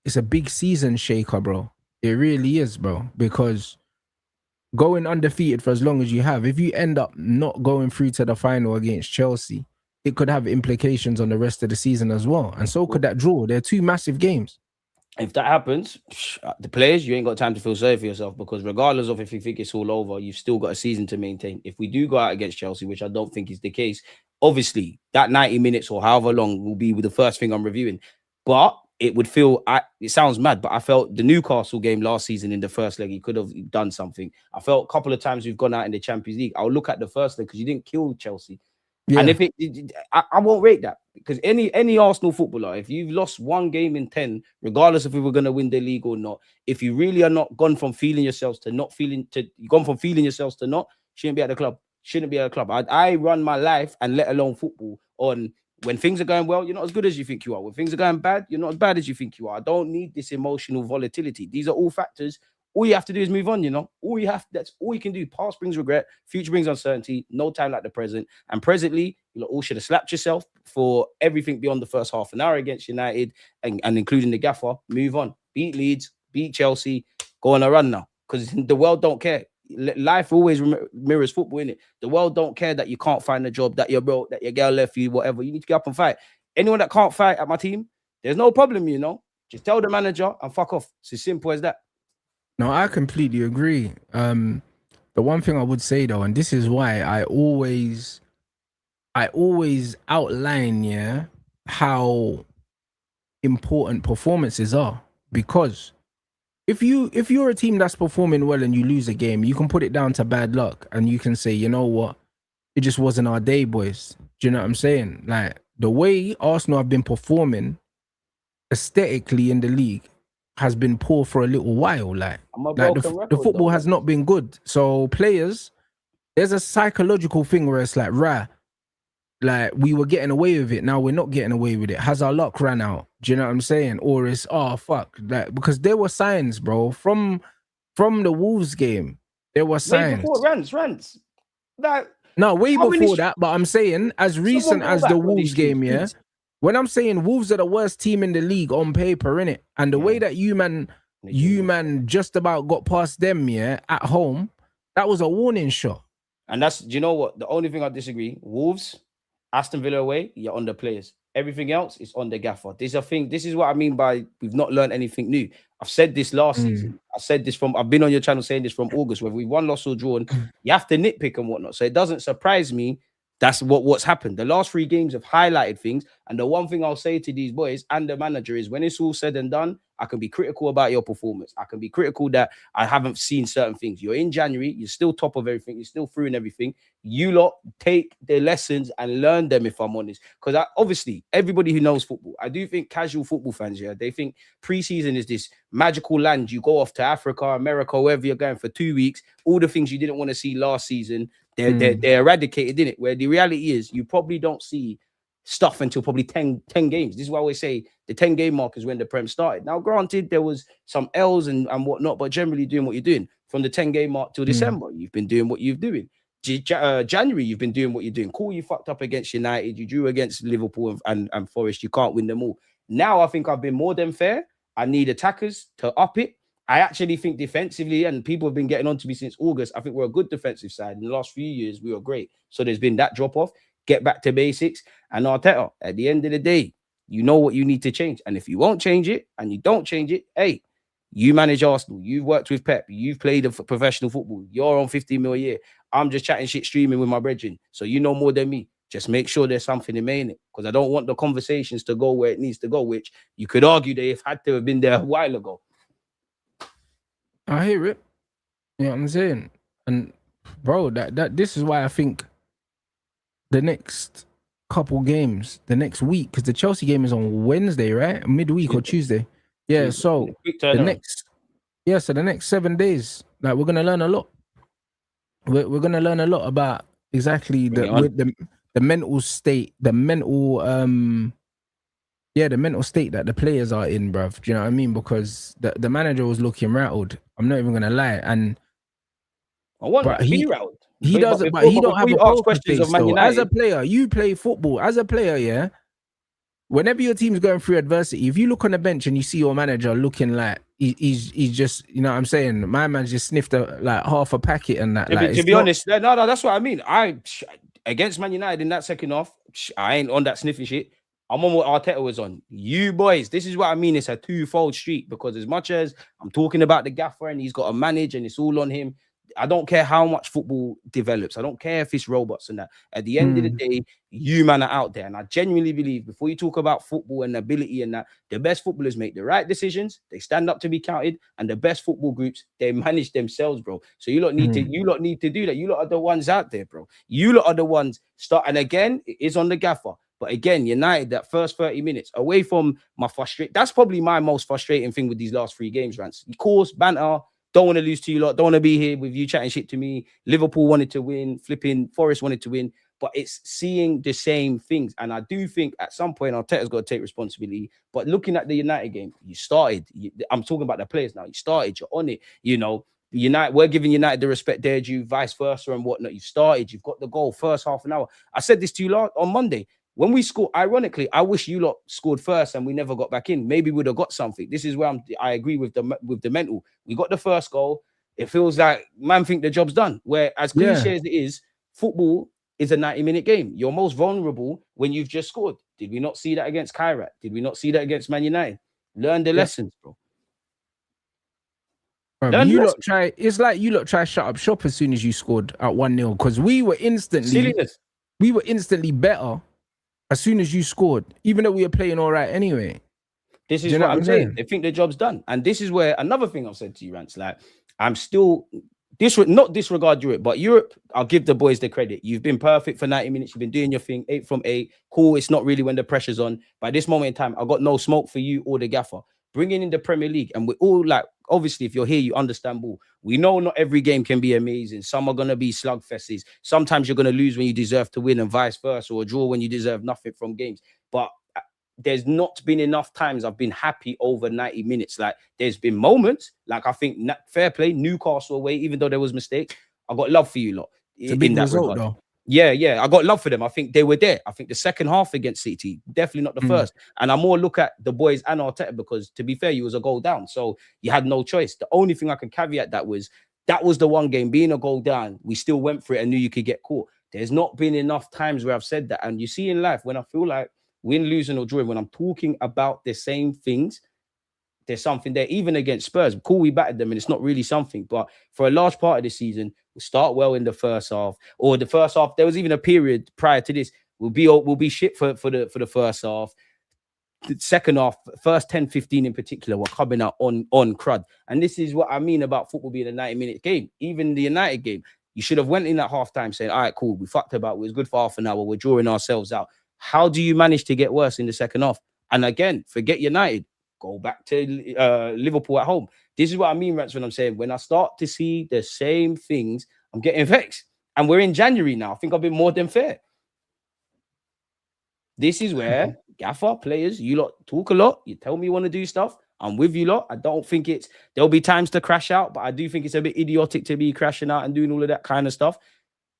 it's a big season shaker, bro. It really is, bro, because going undefeated for as long as you have, if you end up not going through to the final against Chelsea, it could have implications on the rest of the season as well. And so could that draw. They're 2 massive games. If that happens, the players, you ain't got time to feel sorry for yourself, because regardless of if you think it's all over, you've still got a season to maintain. If we do go out against Chelsea, which I don't think is the case, obviously that 90 minutes or however long will be the first thing I'm reviewing. But it would feel, it sounds mad, but I felt the Newcastle game last season in the first leg, he could have done something. I felt a couple of times we've gone out in the Champions League, I'll look at the first leg because you didn't kill Chelsea. Yeah. And if I won't rate that, because any Arsenal footballer, if you've lost 1 game in 10, regardless if we were going to win the league or not, if you really are not gone from feeling yourselves to not feeling, shouldn't be at the club. I run my life, and let alone football, on when things are going well, you're not as good as you think you are. When things are going bad, you're not as bad as you think you are. I don't need this emotional volatility. These are all factors. All you have to do is move on, that's all you can do. Past brings regret, future brings uncertainty, no time like the present. And presently, you all should have slapped yourself for everything beyond the first half an hour against United, and including the gaffer. Move on. Beat Leeds, beat Chelsea, go on a run now. Because the world don't care. Life always mirrors football, innit? The world don't care that you can't find a job, that you're broke, that your girl left you, whatever. You need to get up and fight. Anyone that can't fight at my team, there's no problem, Just tell the manager and fuck off. It's as simple as that. No, I completely agree. The one thing I would say though, and this is why I always outline, how important performances are. Because if you're a team that's performing well and you lose a game, you can put it down to bad luck, and you can say, you know what, it just wasn't our day, boys. Do you know what I'm saying? Like the way Arsenal have been performing aesthetically in the league has been poor for a little while. Like the football has not been good. So players, there's a psychological thing where it's like, like we were getting away with it. Now we're not getting away with it. Has our luck ran out? Do you know what I'm saying? Or it's fuck. Like because there were signs, bro, from the Wolves game. There were signs. Before Rants. Like no, way before that. But I'm saying as recent as the Wolves game, yeah. When I'm saying Wolves are the worst team in the league on paper, innit? And the way that you man just about got past them, yeah, at home, that was a warning shot. And that's, do you know what? The only thing I disagree, Wolves, Aston Villa away, you're on the players. Everything else is on the gaffer. This is what I mean by we've not learned anything new. I've said this last season. I've been on your channel saying this from August, whether we won, lost, or drawn, you have to nitpick and whatnot. So it doesn't surprise me. That's what's happened. The last 3 games have highlighted things. And the one thing I'll say to these boys and the manager is when it's all said and done, I can be critical about your performance. I can be critical that I haven't seen certain things. You're in January. You're still top of everything. You're still through in everything. You lot take the lessons and learn them, if I'm honest. Because obviously, everybody who knows football, I do think casual football fans, yeah, they think preseason is this magical land. You go off to Africa, America, wherever you're going for 2 weeks. All the things you didn't want to see last season, they're eradicated in it. Where the reality is, you probably don't see stuff until probably 10 games. This is why I always say the 10-game mark is when the Prem started. Now, granted, there was some L's and whatnot, but generally doing what you're doing from the 10-game mark till December, you've been doing what you're doing. January, you've been doing what you're doing. Cool, you fucked up against United. You drew against Liverpool and Forest. You can't win them all. Now, I think I've been more than fair. I need attackers to up it. I actually think defensively, and people have been getting on to me since August, I think we're a good defensive side. In the last few years, we were great. So there's been that drop-off. Get back to basics. And Arteta, at the end of the day, you know what you need to change. And if you won't change it and you don't change it, hey, you manage Arsenal. You've worked with Pep. You've played professional football. You're on 15 mil a year. I'm just chatting shit, streaming with my brethren. So you know more than me. Just make sure there's something in it. Because I don't want the conversations to go where it needs to go, which you could argue they have had to have been there a while ago. I hear it. You know what I'm saying? And bro, this is why I think the next couple games, the next week, because the Chelsea game is on Wednesday, right? Midweek or Tuesday. Yeah, so the next 7 days, like we're gonna learn a lot. We're gonna learn a lot about exactly the mental state, the mental state that the players are in, bruv. Do you know what I mean? Because the manager was looking rattled. I'm not even gonna lie, and he rattled. He doesn't, but he don't have a poker face, though. As a player, you play football. As a player, yeah. Whenever your team's going through adversity, if you look on the bench and you see your manager looking like he's just, you know what I'm saying, my man just sniffed half a packet and that. To be honest, no, that's what I mean. Against Man United in that second half, I ain't on that sniffing shit. I'm on what Arteta was on. You boys, this is what I mean. It's a twofold street because as much as I'm talking about the gaffer and he's got to manage and it's all on him, I don't care how much football develops. I don't care if it's robots and that. At the end of the day, you man are out there. And I genuinely believe before you talk about football and ability and that, the best footballers make the right decisions. They stand up to be counted. And the best football groups, they manage themselves, bro. So you lot need to do that. You lot are the ones out there, bro. You lot are the ones start. And again, it is on the gaffer. But again, United, that first 30 minutes, away from my frustration, that's probably my most frustrating thing with these last 3 games, Rants. Of course, banter. Don't want to lose to you lot. Don't want to be here with you chatting shit to me. Liverpool wanted to win. Flipping Forest wanted to win. But it's seeing the same things. And I do think at some point, Arteta's got to take responsibility. But looking at the United game, you started. I'm talking about the players now. You started. You're on it. You know, United, we're giving United the respect they're due, vice versa and whatnot. You've started. You've got the goal first half an hour. I said this to you on Monday. When we scored, ironically, I wish you lot scored first and we never got back in. Maybe we'd have got something. This is where I agree with the mental. We got the first goal. It feels like man think the job's done. Where as cliche as it is, football is a 90-minute game. You're most vulnerable when you've just scored. Did we not see that against Kairat? Did we not see that against Man United? Learn the lessons, bro. It's like you lot try shut up shop as soon as you scored at 1-0 because we were instantly better. As soon as you scored, even though we were playing all right anyway. This is what I'm saying. They think the job's done. And this is where another thing I've said to you, Rants, like, I'm still not disregard Europe, but Europe, I'll give the boys the credit. You've been perfect for 90 minutes. You've been doing your thing, 8 from 8. Cool. It's not really when the pressure's on. But at this moment in time, I got no smoke for you or the gaffer. Bringing in the Premier League, and we're all like, obviously, if you're here, you understand ball. We know not every game can be amazing. Some are going to be slugfests. Sometimes you're going to lose when you deserve to win and vice versa, or draw when you deserve nothing from games. But there's not been enough times I've been happy over 90 minutes. Like, there's been moments, like I think fair play, Newcastle away, even though there was mistakes, I got love for you lot. It's a big result, though. Yeah, I got love for them. I think they were there. I think the second half against City, definitely not the first. And I more look at the boys and Arteta because, to be fair, you was a goal down, so you had no choice. The only thing I can caveat that was the one game, being a goal down, we still went for it and knew you could get caught. There's not been enough times where I've said that. And you see in life, when I feel like win, losing or drawing, when I'm talking about the same things, there's something there. Even against Spurs, cool, we battered them and it's not really something. But for a large part of the season, we start well in the first half, or the first half. There was even a period prior to this. We'll be shit for the first half. The second half, first 10, 15 in particular, were coming out on crud. And this is what I mean about football being a 90-minute game. Even the United game, you should have went in at halftime saying, all right, cool, we fucked about. It was good for half an hour. We're drawing ourselves out. How do you manage to get worse in the second half? And again, forget United. Go back to Liverpool at home. This is what I mean, Rants, when I'm saying, when I start to see the same things, I'm getting vexed. And we're in January now. I think I've been more than fair. This is where gaffer, players, you lot talk a lot. You tell me you want to do stuff. I'm with you lot. I don't think there'll be times to crash out, but I do think it's a bit idiotic to be crashing out and doing all of that kind of stuff.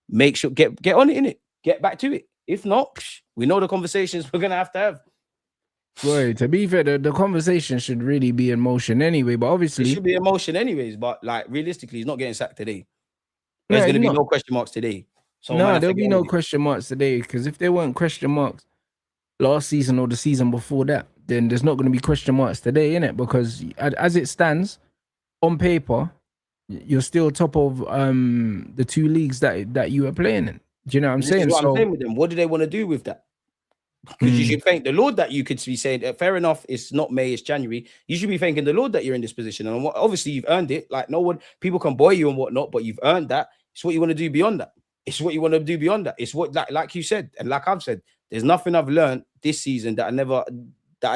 Make sure, get on it, innit? Get back to it. If not, we know the conversations we're going to have. Boy, to be fair, the conversation should really be in motion anyway, but obviously... It should be in motion anyways, but like realistically, he's not getting sacked today. There's going to be no question marks today. So no, there'll be no question marks today, because if there weren't question marks last season or the season before that, then there's not going to be question marks today, innit? Because as it stands, on paper, you're still top of the two leagues that you are playing in. Do you know what I'm saying? I'm saying with them. What do they want to do with that? Because you should thank the Lord that you could be saying, fair enough, it's not May, it's January. You should be thanking the Lord that you're in this position. And obviously you've earned it. Like, no one, people can boy you and whatnot, but you've earned that. It's what you want to do beyond that. It's what you want to do beyond that. It's what, like you said, and like I've said, there's nothing I've learned this season that I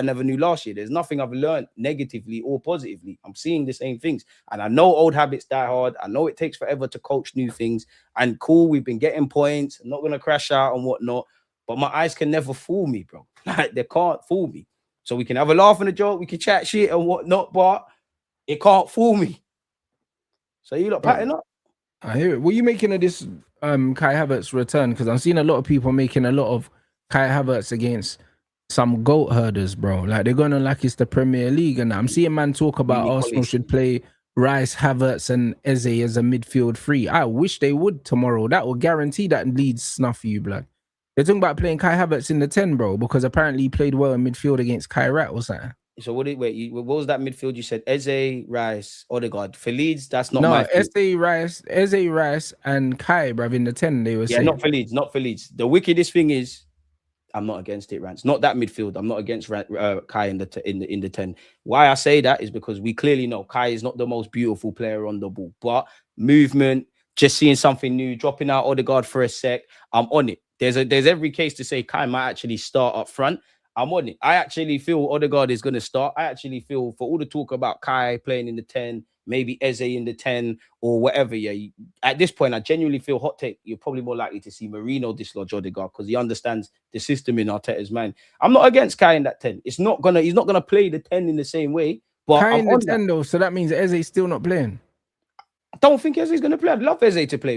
never knew last year. There's nothing I've learned negatively or positively. I'm seeing the same things. And I know old habits die hard. I know it takes forever to coach new things. And cool, we've been getting points. I'm not going to crash out and whatnot. But my eyes can never fool me, bro. Like, they can't fool me. So we can have a laugh and a joke, we can chat shit and whatnot, but it can't fool me. So you lot pattern up. I hear it. What are you making of this Kai Havertz return? Because I'm seeing a lot of people making a lot of Kai Havertz against some goat herders, bro. Like, they're going on like it's the Premier League. And I'm seeing man talk about Arsenal should play Rice, Havertz and Eze as a midfield three. I wish they would tomorrow. That will guarantee that Leeds snuff for you, blood. They're talking about playing Kai Havertz in the 10, bro, because apparently he played well in midfield against Kai Rat or something. So what was that midfield you said? Eze, Rice, Odegaard. For Leeds, that's not my field. Eze, Rice, and Kai, bruv, in the 10, they were saying. Not for Leeds. The wickedest thing is, I'm not against it, Rants. Not that midfield. I'm not against Kai in the 10. Why I say that is because we clearly know Kai is not the most beautiful player on the ball, but movement, just seeing something new, dropping out Odegaard for a sec, I'm on it. There's every case to say Kai might actually start up front. I'm on it. I actually feel Odegaard is going to start. I actually feel, for all the talk about Kai playing in the 10, maybe Eze in the 10 or whatever, at this point, I genuinely feel, hot take, you're probably more likely to see Marino dislodge Odegaard because he understands the system in Arteta's mind. I'm not against Kai in that 10. He's not gonna play the 10 in the same way. But Kai in the 10 though, so that means Eze's still not playing. I don't think Eze's going to play. I'd love Eze to play,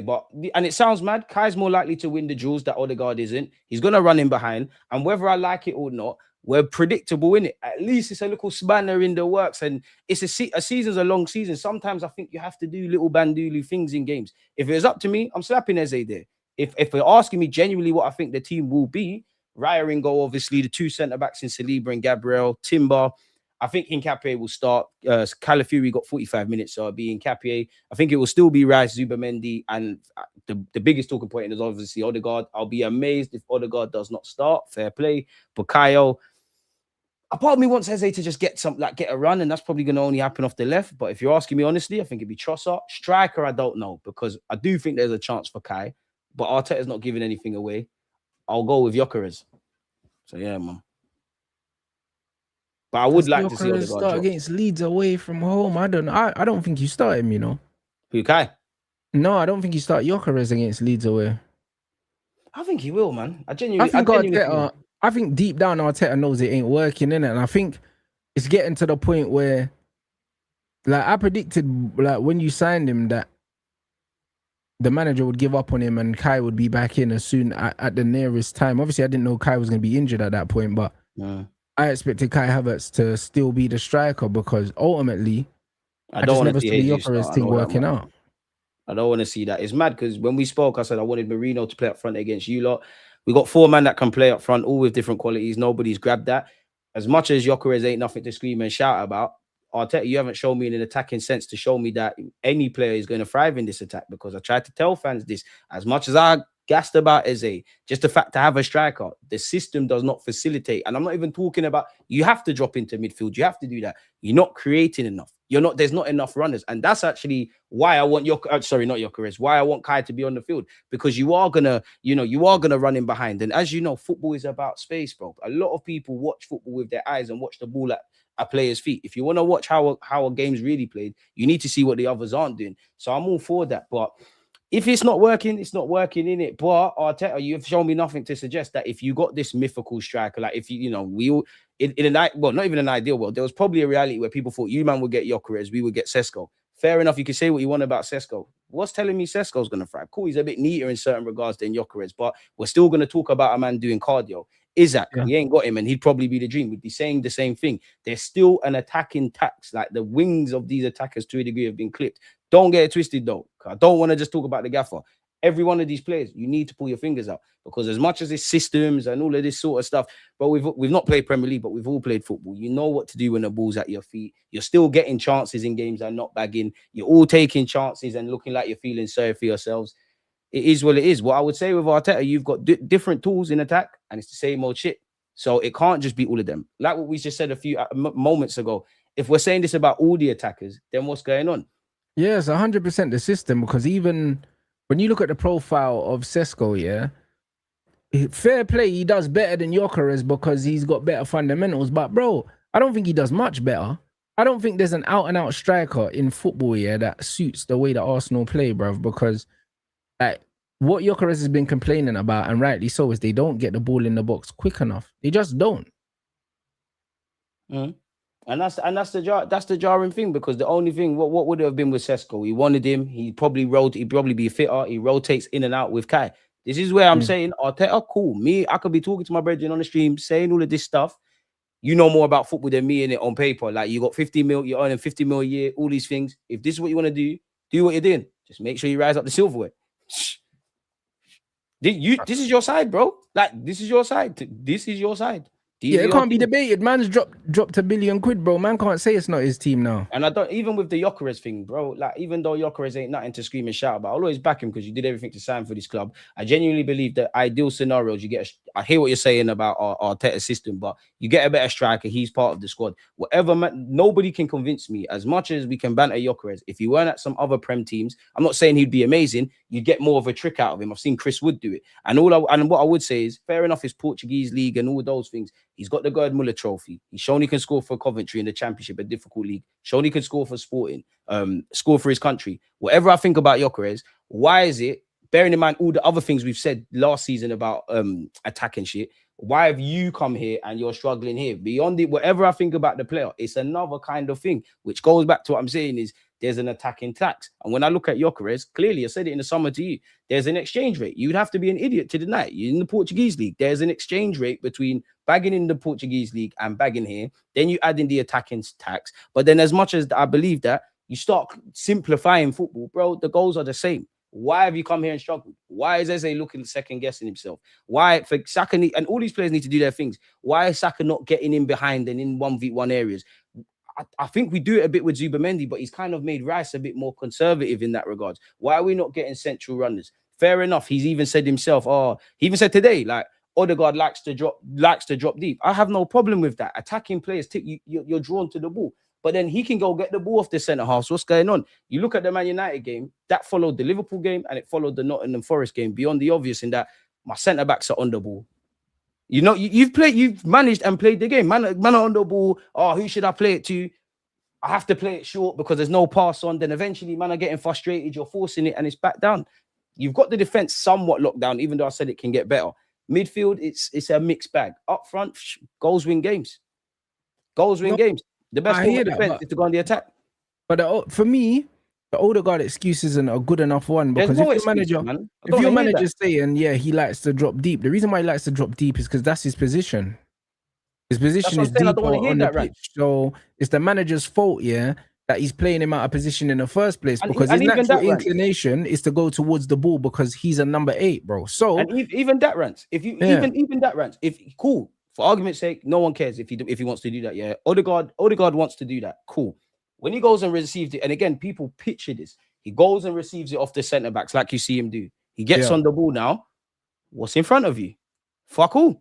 and it sounds mad, Kai's more likely to win the duels that Odegaard isn't. He's going to run in behind, and whether I like it or not, we're predictable in it. At least it's a little spanner in the works, and it's a season's a long season. Sometimes I think you have to do little bandulu things in games. If it was up to me, I'm slapping Eze there. If they're asking me genuinely what I think the team will be, Raya in goal, obviously, the two centre-backs in Saliba and Gabriel, Timber. I think Nketiah will start. Calafiori got 45 minutes, so it'll be Nketiah. I think it will still be Rice, Zubamendi, and the biggest talking point is obviously Odegaard. I'll be amazed if Odegaard does not start. Fair play. Bukayo, A part of me wants Eze to just get a run, and that's probably going to only happen off the left. But if you're asking me honestly, I think it'd be Trossard. Striker, I don't know, because I do think there's a chance for Kai, but Arteta's not giving anything away. I'll go with Gyökeres. So yeah, man. But I would like to see Odegaard start against Leeds away from home. I don't think you start him, you know. Who, Kai? No, I don't think you start Gyökeres against Leeds away. I think he will, man. I think Arteta, I think deep down Arteta knows it ain't working, innit? And I think it's getting to the point where, like, I predicted, like, when you signed him, that the manager would give up on him and Kai would be back in as soon at the nearest time. Obviously, I didn't know Kai was going to be injured at that point, but I expected Kai Havertz to still be the striker, because ultimately, I just never see the Gyökeres thing working out. I don't want to see that. It's mad because when we spoke, I said I wanted Marino to play up front against you lot. We got 4 men that can play up front, all with different qualities. Nobody's grabbed that. As much as Gyökeres ain't nothing to scream and shout about, Arteta, you haven't shown me in an attacking sense to show me that any player is going to thrive in this attack, because I tried to tell fans this. As much as I gassed about Eze, just the fact to have a striker, the system does not facilitate. And I'm not even talking about you have to drop into midfield. You have to do that. You're not creating enough. There's not enough runners. And that's actually why I want why I want Kai to be on the field, because you are gonna run in behind. And as you know, football is about space, bro. A lot of people watch football with their eyes and watch the ball at a player's feet. If you want to watch how a game's really played, you need to see what the others aren't doing. So I'm all for that. But if it's not working, it's not working, in it. But Arteta, you've shown me nothing to suggest that if you got this mythical striker, like if we all not even an ideal world, there was probably a reality where people thought you man would get Gyökeres, we would get Sesko. Fair enough, you can say what you want about Sesko. What's telling me Sesko's going to thrive? Cool, he's a bit neater in certain regards than Gyökeres, but we're still going to talk about a man doing cardio. Isaac, we ain't got him, and he'd probably be the dream. We'd be saying the same thing. There's still an attacking tax. Like, the wings of these attackers to a degree have been clipped. Don't get it twisted, though. I don't want to just talk about the gaffer. Every one of these players, you need to pull your fingers out, because as much as it's systems and all of this sort of stuff, but we've not played Premier League, but we've all played football. You know what to do when the ball's at your feet. You're still getting chances in games and not bagging. You're all taking chances and looking like you're feeling sorry for yourselves. It is what it is. What I would say with Arteta, you've got different tools in attack, and it's the same old shit. So it can't just be all of them. Like what we just said a few moments ago. If we're saying this about all the attackers, then what's going on? Yes, 100% the system, because even when you look at the profile of Sesko, fair play, he does better than Gyökeres because he's got better fundamentals. But bro, I don't think he does much better. I don't think there's an out-and-out striker in football that suits the way that Arsenal play, bruv, because what Gyökeres has been complaining about, and rightly so, is they don't get the ball in the box quick enough. They just don't. And that's the jarring thing, because the only thing, what would it have been with Sesko? We wanted him. He'd probably be fitter. He rotates in and out with Kai. This is where I'm saying, Arteta, cool. Me, I could be talking to my brethren on the stream, saying all of this stuff. You know more about football than me in it on paper. Like, you got 50 mil, you're earning 50 mil a year, all these things. If this is what you want to do what you're doing. Just make sure you rise up the silverware. This is your side, bro. Like, this is your side. This is your side. It can't be debated. Man's dropped £1 billion, bro. Man can't say it's not his team now. And I don't, even with the Gyökeres thing, bro, like, even though Gyökeres ain't nothing to scream and shout about, I'll always back him because you did everything to sign for this club. I genuinely believe that ideal scenarios, you get I hear what you're saying about our Arteta system, but you get a better striker. He's part of the squad. Whatever, man, nobody can convince me, as much as we can banter Gyökeres. If he weren't at some other Prem teams, I'm not saying he'd be amazing. You'd get more of a trick out of him. I've seen Chris Wood do it. And what I would say is, fair enough, it's Portuguese league and all those things. He's got the Gerd Muller trophy. He's shown he can score for Coventry in the Championship, a difficult league. Shown he can score for Sporting, score for his country. Whatever I think about Gyökeres, why is it, bearing in mind all the other things we've said last season about attacking shit, why have you come here and you're struggling here? Beyond it, whatever I think about the player, it's another kind of thing, which goes back to what I'm saying is there's an attacking tax. And when I look at Gyökeres, clearly, I said it in the summer to you, there's an exchange rate. You'd have to be an idiot to deny it. You're in the Portuguese league. There's an exchange rate between bagging in the Portuguese league and bagging here. Then you add in the attacking tax. But then as much as I believe that, you start simplifying football, bro, the goals are the same. Why have you come here and struggled? Why is Eze looking second guessing himself? Why for Saka and all these players need to do their things? Why is Saka not getting in behind and in 1v1 areas? I think we do it a bit with Zubamendi, but he's kind of made Rice a bit more conservative in that regard. Why are we not getting central runners? Fair enough. He's even said himself, he even said today, like, Odegaard likes to drop deep. I have no problem with that. Attacking players, you're drawn to the ball. But then he can go get the ball off the centre half. So what's going on? You look at the Man United game, that followed the Liverpool game and it followed the Nottingham Forest game, beyond the obvious in that my centre backs are on the ball. You know, you've managed and played the game. Man are on the ball. Oh, who should I play it to? I have to play it short because there's no pass on. Then eventually, man are getting frustrated. You're forcing it and it's back down. You've got the defense somewhat locked down, even though I said it can get better. Midfield, it's a mixed bag. Up front, goals win games. Goals win games. The best form of defense is to go on the attack. But for me, the Odegaard excuse isn't a good enough one, because if your manager's saying, yeah, he likes to drop deep, the reason why he likes to drop deep is because that's his position. His position is deep on the pitch. So it's the manager's fault, yeah, that he's playing him out of position in the first place, because his natural inclination is to go towards the ball because he's a number 8, bro. So even that Rants, even that Rants, if cool. For argument's sake, no one cares if he wants to do that. Yeah, Odegaard wants to do that. Cool. When he goes and receives it, and again, people picture this. He goes and receives it off the centre backs, like you see him do. He gets on the ball now. What's in front of you? Fuck all.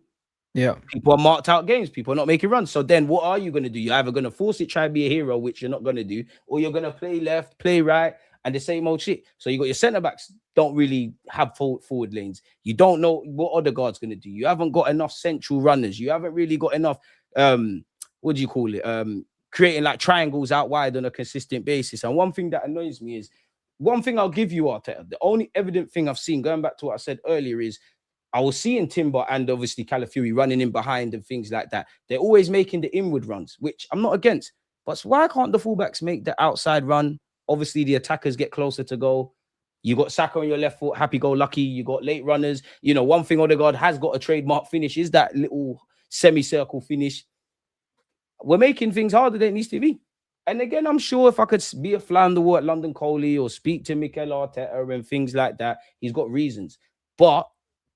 Yeah. People are marked out games. People are not making runs. So then, what are you going to do? You're either going to force it, try and be a hero, which you're not going to do, or you're going to play left, play right, and the same old shit. So you got your centre backs don't really have forward lanes. You don't know what Odegaard's going to do. You haven't got enough central runners. You haven't really got enough, what do you call it? Creating like triangles out wide on a consistent basis. And one thing that annoys me is, one thing I'll give you, Arteta, the only evident thing I've seen, going back to what I said earlier, is I was seeing Timber and obviously Calafiori running in behind and things like that. They're always making the inward runs, which I'm not against. But why can't the fullbacks make the outside run? Obviously, the attackers get closer to goal. You got Saka on your left foot, happy-go-lucky. You got late runners. You know, one thing Odegaard has got a trademark finish is that little semicircle finish. We're making things harder than it needs to be. And again, I'm sure if I could be a fly on the wall at London Coley or speak to Mikel Arteta and things like that, he's got reasons. But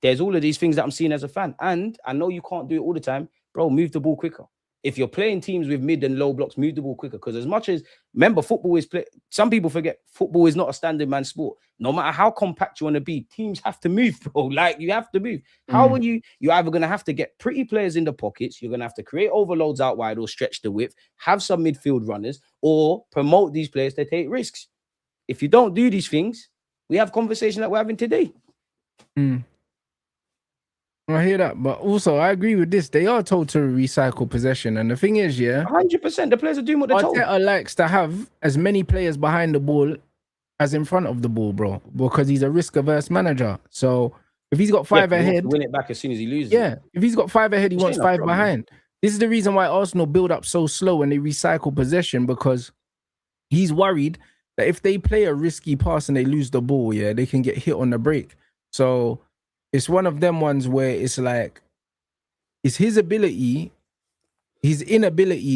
there's all of these things that I'm seeing as a fan. And I know you can't do it all the time. Bro, move the ball quicker. If you're playing teams with mid and low blocks, move the ball quicker. Because as much as, remember, football is play. Some people forget football is not a standing man sport. No matter how compact you want to be, teams have to move, bro. Like, you have to move. How are you? You're either going to have to get pretty players in the pockets. You're going to have to create overloads out wide or stretch the width, have some midfield runners, or promote these players to take risks. If you don't do these things, we have conversation that we're having today. I hear that, but also I agree with this. They are told to recycle possession, and the thing is, 100%, the players are doing what they're told. Arteta likes to have as many players behind the ball as in front of the ball, bro, because he's a risk-averse manager. So if he's got 5 ahead, win it back as soon as he loses. Yeah, if he's got 5 ahead, he wants 5 behind. This is the reason why Arsenal build up so slow and they recycle possession, because he's worried that if they play a risky pass and they lose the ball, they can get hit on the break. So it's one of them ones where it's like, it's his inability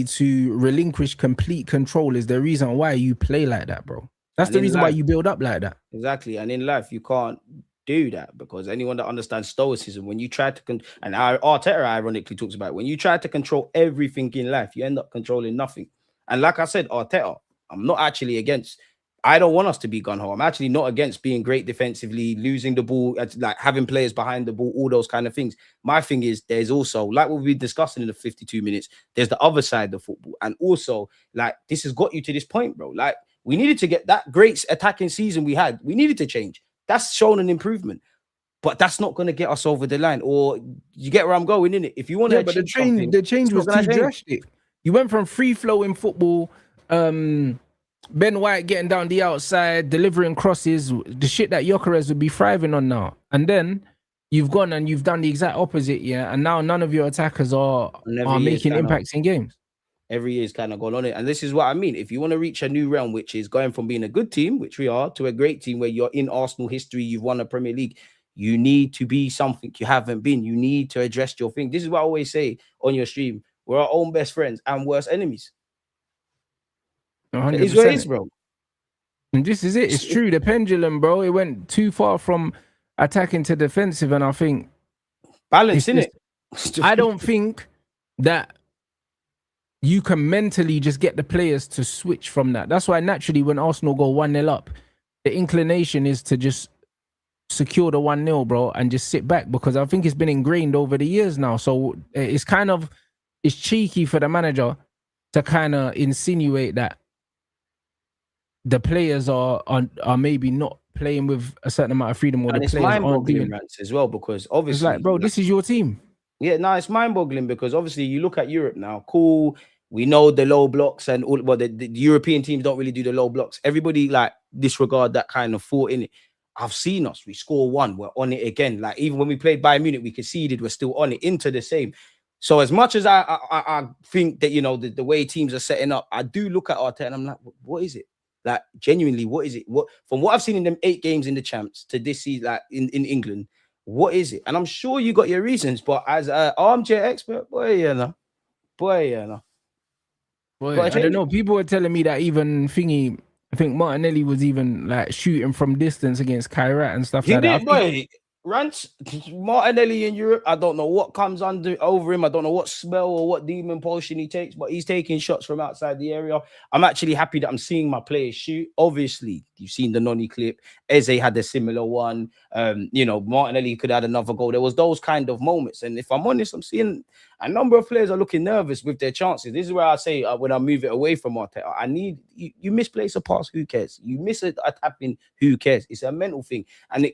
to relinquish complete control is the reason why you play like that, bro. That's the reason why you build up like that. Exactly. And in life, you can't do that, because anyone that understands stoicism, when you try to, and Arteta ironically talks about it, when you try to control everything in life, you end up controlling nothing. And like I said, Arteta, I'm not actually against, I don't want us to be gun-ho. I'm actually not against being great defensively, losing the ball, like having players behind the ball, all those kind of things. My thing is, there's also, like what we've been discussing in the 52 minutes, there's the other side of football. And also, like, this has got you to this point, bro. Like, we needed to get that great attacking season we had. We needed to change. That's shown an improvement. But that's not going to get us over the line. Or you get where I'm going, innit? If you want to, but the change was too drastic. You went from free-flowing football, Ben White getting down the outside, delivering crosses, the shit that Gyökeres would be thriving on now. And then you've gone and you've done the exact opposite, and now none of your attackers are making impacts in games. Every year's kind of gone on it. And this is what I mean. If you want to reach a new realm, which is going from being a good team, which we are, to a great team where you're in Arsenal history, you've won a Premier League, you need to be something you haven't been. You need to address your thing. This is what I always say on your stream. We're our own best friends and worst enemies. 100%. It's what it is, bro. And this is it. It's true. The pendulum, bro, it went too far from attacking to defensive. And I think balance, innit? I don't think that you can mentally just get the players to switch from that. That's why naturally when Arsenal go 1-0 up, the inclination is to just secure the 1-0, bro, and just sit back, because I think it's been ingrained over the years now. So it's cheeky for the manager to kind of insinuate that the players are maybe not playing with a certain amount of freedom, or and the it's players aren't doing. Rants as well, because obviously, it's like, bro, this is your team. Yeah, no, it's mind-boggling, because obviously you look at Europe now. Cool, we know the low blocks and all. Well, the European teams don't really do the low blocks. Everybody like disregard that kind of thought in it. I've seen us. We score one, we're on it again. Like even when we played Bayern Munich, we conceded, we're still on it. Into the same. So as much as I think that, you know, the way teams are setting up, I do look at Arteta and I'm like, what is it? Like genuinely, what is it? What from what I've seen in them 8 games in the champs to this season, like in England, what is it? And I'm sure you got your reasons, but as an armchair expert, boy, I don't know. People were telling me that even thingy, I think Martinelli was even like shooting from distance against Kairat and stuff like that. Boy. Rants, Martinelli in Europe, I don't know what comes over him. I don't know what smell or what demon potion he takes, but he's taking shots from outside the area. I'm actually happy that I'm seeing my players shoot. Obviously, you've seen the Noni clip. Eze had a similar one. You know, Martinelli could have had another goal. There was those kind of moments. And if I'm honest, I'm seeing a number of players are looking nervous with their chances. This is where I say when I move it away from Arteta, I need you misplace a pass, who cares? You miss a tap in, who cares? It's a mental thing. And it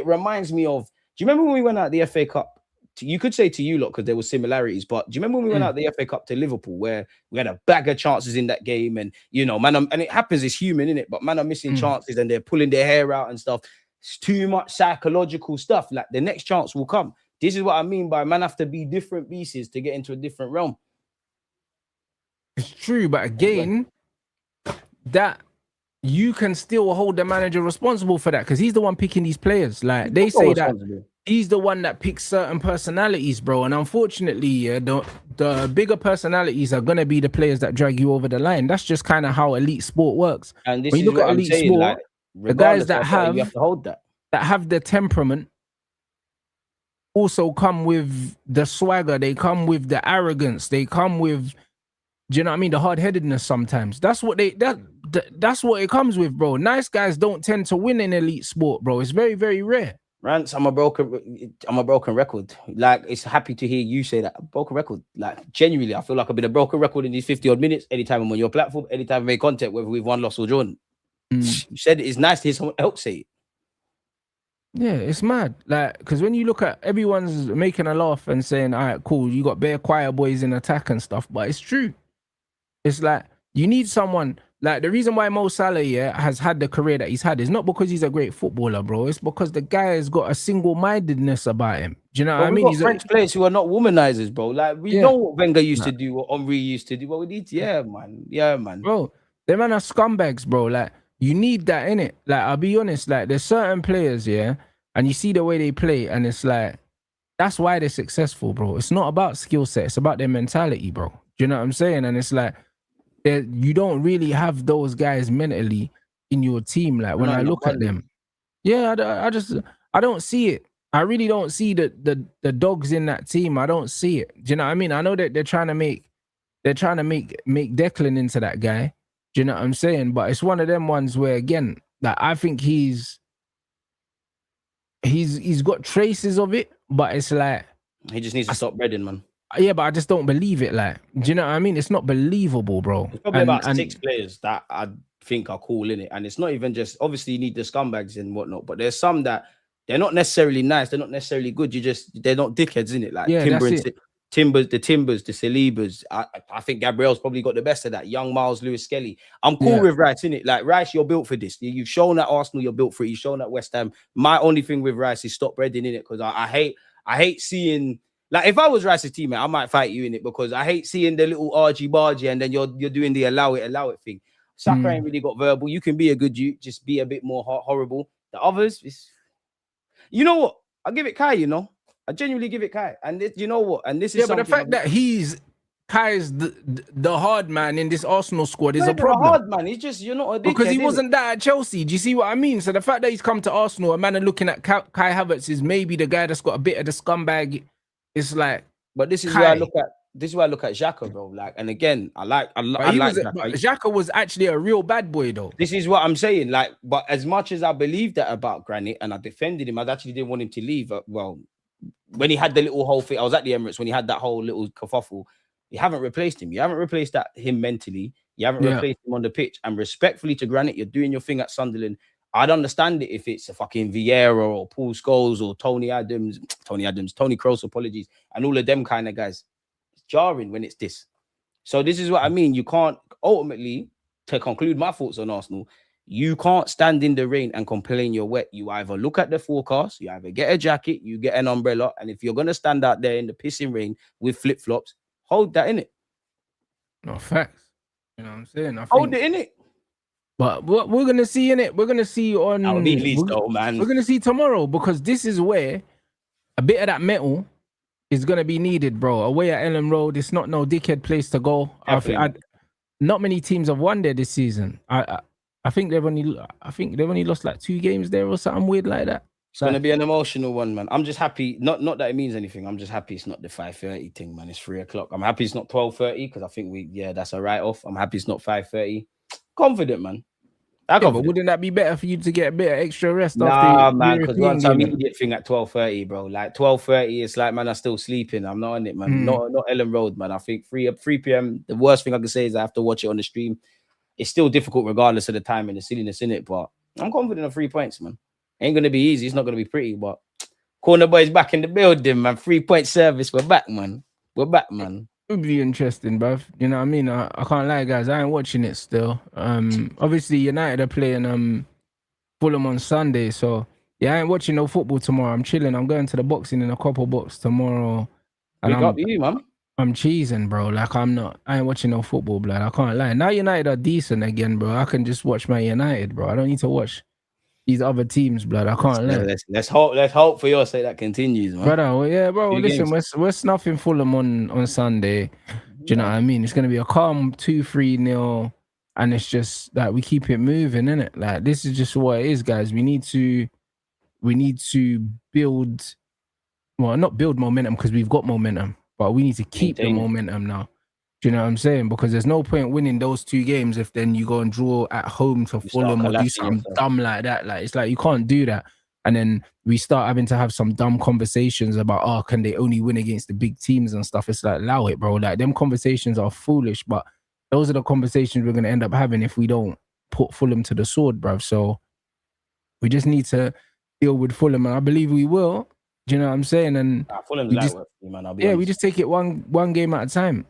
reminds me of, do you remember when we went out the FA Cup? You could say to you lot because there were similarities, but do you remember when we went out the FA Cup to Liverpool, where we had a bag of chances in that game, and you know, man, and it happens, it's human, innit? But man are missing chances and they're pulling their hair out and stuff. It's too much psychological stuff. Like the next chance will come. This is what I mean by man have to be different pieces to get into a different realm. It's true, but again, that you can still hold the manager responsible for that, because he's the one picking these players. Like they say that he's the one that picks certain personalities, bro. And unfortunately, yeah, the bigger personalities are gonna be the players that drag you over the line. That's just kind of how elite sport works. And this when you look at elite sport, like, the guys that you have to hold that have the temperament also come with the swagger. They come with the arrogance. They come with, do you know what I mean, the hard-headedness sometimes. That's what that's what it comes with, bro. Nice guys don't tend to win in elite sport, bro. It's very, very rare. Rants, I'm a broken record. Like, it's happy to hear you say that. Broken record. Like, genuinely, I feel like I've been a broken record in these 50-odd minutes. Anytime I'm on your platform, anytime I make content, whether we've won, lost, or drawn. You said it's nice to hear someone else say it. Yeah, it's mad. Like, because when you look at everyone's making a laugh and saying, all right, cool, you got bare choir boys in attack and stuff, but it's true. It's like, you need someone, like the reason why Mo Salah has had the career that he's had is not because he's a great footballer, bro. It's because the guy has got a single-mindedness about him. Do you know what I mean? He's French players who are not womanizers, bro. Like, we know what Wenger used to do, what Henry used to do, but we need to, yeah, man. Bro, them man are scumbags, bro. Like, you need that, innit? Like, I'll be honest, like, there's certain players, and you see the way they play, and it's like, that's why they're successful, bro. It's not about skill set, it's about their mentality, bro. Do you know what I'm saying? And it's like, you don't really have those guys mentally in your team. Like when I look at them, I don't see it. I really don't see the dogs in that team. I don't see it. Do you know what I mean? I know that they're trying to make Declan into that guy. Do you know what I'm saying? But it's one of them ones where, again, like I think he's got traces of it, but it's like he just needs to stop breading, man. Yeah, but I just don't believe it. Like, do you know what I mean? It's not believable, bro. It's probably about 6 players that I think are cool in it, and it's not even just, obviously you need the scumbags and whatnot, but there's some that they're not necessarily nice, they're not necessarily good. They're not dickheads in it. Like Timbers, the Salibas. I think Gabriel's probably got the best of that. Young Miles Lewis Skelly. I'm cool with Rice in it. Like Rice, you're built for this. You've shown at Arsenal you're built for it. You've shown at West Ham. My only thing with Rice is stop breading in it, because I hate seeing. Like, if I was Rice's teammate, I might fight you in it, because I hate seeing the little argy-bargy and then you're doing the allow it thing. Saka ain't really got verbal. You can be a good dude, just be a bit more horrible. The others, you know what? I give it Kai, you know? I genuinely give it Kai. And you know what? And this is but the fact that Kai's the hard man in this Arsenal squad is a problem. Hard man. He's just, you're not a dickhead, because he wasn't that at Chelsea. Do you see what I mean? So the fact that he's come to Arsenal, a man are looking at Kai Havertz is maybe the guy that's got a bit of the scumbag. It's like, but this is where I look at this is why I look at Xhaka, bro. Like, and again, I like Xhaka. But Xhaka was actually a real bad boy, though. This is what I'm saying. Like, but as much as I believe that about Granit and I defended him, I actually didn't want him to leave. Well, when he had the little whole thing, I was at the Emirates when he had that whole little kerfuffle. You haven't replaced him. You haven't replaced him mentally. You haven't replaced him on the pitch. And respectfully to Granit, you're doing your thing at Sunderland. I'd understand it if it's a fucking Vieira or Paul Scholes or Tony Kroos, apologies, and all of them kind of guys. It's jarring when it's this. So this is what I mean. You can't ultimately, to conclude my thoughts on Arsenal, you can't stand in the rain and complain you're wet. You either look at the forecast, you either get a jacket, you get an umbrella, and if you're going to stand out there in the pissing rain with flip-flops, hold that in it. No, facts. You know what I'm saying? Hold it in it. But what we're going to see in it, we're going to see on... We're going to see tomorrow, because this is where a bit of that metal is going to be needed, bro. Away at Ellen Road, it's not no dickhead place to go. Not many teams have won there this season. I think they've only lost like 2 games there or something weird like that. It's gonna be an emotional one, man. I'm just happy, not that it means anything. I'm just happy it's not the 5:30 thing, man. It's 3 o'clock. I'm happy it's not 12:30 because I think that's a write-off. I'm happy it's not 5:30. Confident, man. But wouldn't that be better for you to get a bit of extra rest? Nah, man, because once I'm immediate thing at 12:30, bro. Like 12:30, it's like, man, I'm still sleeping. I'm not on it, man. Not Ellen Road, man. I think 3 p.m. The worst thing I can say is I have to watch it on the stream. It's still difficult regardless of the time and the silliness in it, but I'm confident of 3 points, man. Ain't gonna be easy. It's not gonna be pretty, but Corner Boys back in the building, man. 3-point service. We're back, man. It would be interesting, bruv. You know what I mean? I can't lie, guys. I ain't watching it still. Obviously United are playing Fulham on Sunday, so yeah, I ain't watching no football tomorrow. I'm chilling. I'm going to the boxing in a couple box tomorrow. And I'm cheesing, bro. Like I ain't watching no football, blood. I can't lie. Now United are decent again, bro. I can just watch my United, bro. I don't need to watch these other teams, blood. I can't lie. Let's hope for your sake that continues, man. Brother, well, yeah, bro. Listen, we're snuffing Fulham on Sunday. Do you know what I mean? It's gonna be a calm 2-3-0, and it's just that we keep it moving, innit? Like this is just what it is, guys. We need to build, well, not build momentum because we've got momentum, but we need to keep the momentum now. Do you know what I'm saying? Because there's no point winning those 2 games if then you go and draw at home to Fulham or do something dumb like that. Like it's like you can't do that. And then we start having to have some dumb conversations about, can they only win against the big teams and stuff? It's like, allow it, bro. Like them conversations are foolish, but those are the conversations we're gonna end up having if we don't put Fulham to the sword, bruv. So we just need to deal with Fulham, and I believe we will. Do you know what I'm saying? And Fulham's light work, man. I'll be honest. We just take it one game at a time.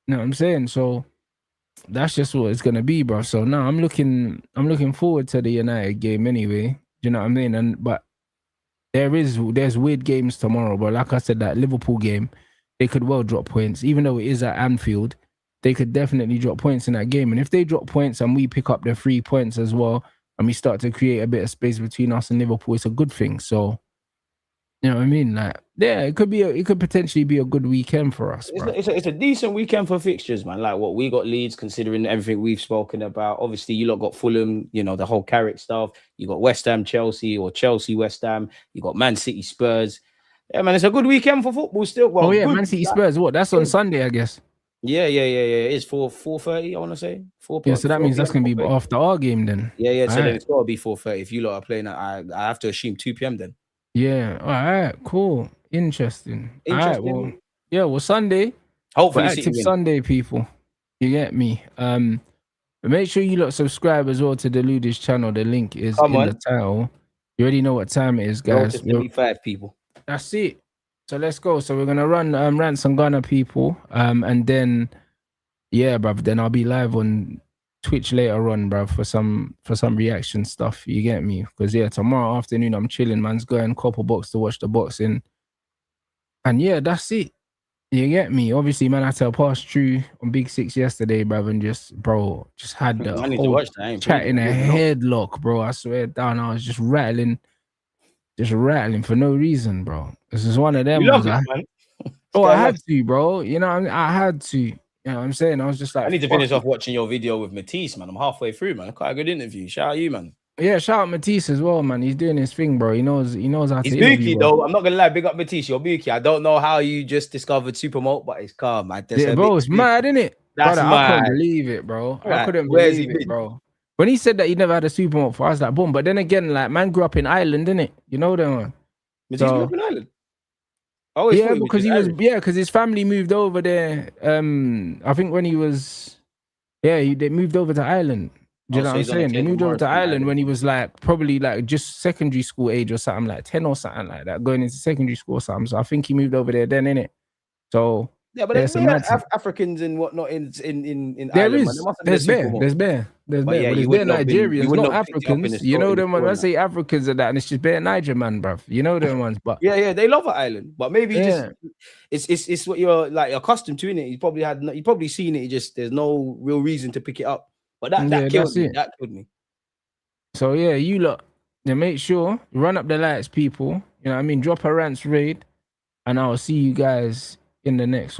You know what I'm saying? So that's just what it's gonna be, bro. So now I'm looking forward to the United game anyway. Do you know what I mean? But there's weird games tomorrow, but like I said, that Liverpool game, they could well drop points, even though it is at Anfield. They could definitely drop points in that game, and if they drop points and we pick up the 3 points as well, and we start to create a bit of space between us and Liverpool, it's a good thing. So. You know what I mean? Like, yeah, it could potentially be a good weekend for us. It's a decent weekend for fixtures, man. Like what we got Leeds, considering everything we've spoken about. Obviously, you lot got Fulham, you know, the whole Carrick stuff. You got West Ham, Chelsea, or Chelsea, West Ham. You got Man City, Spurs. Yeah, man, it's a good weekend for football still. Well, Man City, Spurs. What? That's on Sunday, I guess. Yeah. It's 4:30. I want to say 4. Yeah, so that means that's gonna be after our game then. Yeah. So then it's gotta be 4:30. If you lot are playing, I have to assume 2 p.m. then. Yeah. All right. Cool. Interesting. All right. Well, Sunday. Hopefully, active Sunday, people. You get me. Make sure you lot subscribe as well to the Ludish channel. The link is in the title. You already know what time it is, guys. 75 people. That's it. So let's go. So we're gonna run Rants and Ghana, people. And then, yeah, bruv. Then I'll be live on Twitch later on, bro, for some reaction stuff. You get me? Because yeah, tomorrow afternoon I'm chilling, man's going couple box to watch the boxing, and yeah, that's it. You get me? Obviously, man, I had to pass through on Big Six yesterday, bro, and just had the whole chat in a headlock, bro. I swear down, I was just rattling for no reason, bro. This is one of them. I had to, bro. You know, I had to. You know what I'm saying? I was just like, I need to finish off watching your video with Matisse, man. I'm halfway through, man. Quite a good interview. Shout out you, man. Yeah, shout out Matisse as well, man. He's doing his thing, bro. He knows how He's to interview. Mookie, though. I'm not gonna lie, big up Matisse. You're Mookie. I don't know how you just discovered Supermote, but it's calm, man. Yeah, bro, it's mad, isn't it? That's Brother, I mad. couldn't believe it, bro. Right. I couldn't Where's he believe it, been? bro. When he said that he never had a Supermote for, I was like, boom. But then again, like, man grew up in Ireland, innit? You know that one. Matisse grew up in Ireland. Oh, yeah, because he was because his family moved over there. I think when he was, they moved over to Ireland. Do you know what I'm saying? They moved over to Ireland when he was like probably like just secondary school age or something, like 10 or something like that, going into secondary school or something. So I think he moved over there then, innit? So yeah, but there's Africans and whatnot in there Ireland. Is. Man. There's bare. But there's bare Nigerians, not Africans. You know them ones. I say Africans and that, and it's just bare Niger man, bruv. You know them ones, but yeah, they love Ireland, but maybe it's what you're like accustomed to, innit? You probably seen it. Just there's no real reason to pick it up. But that killed me. That killed me. So yeah, you lot, make sure you run up the lights, people. You know what I mean? Drop a Rants raid, and I'll see you guys in the next one.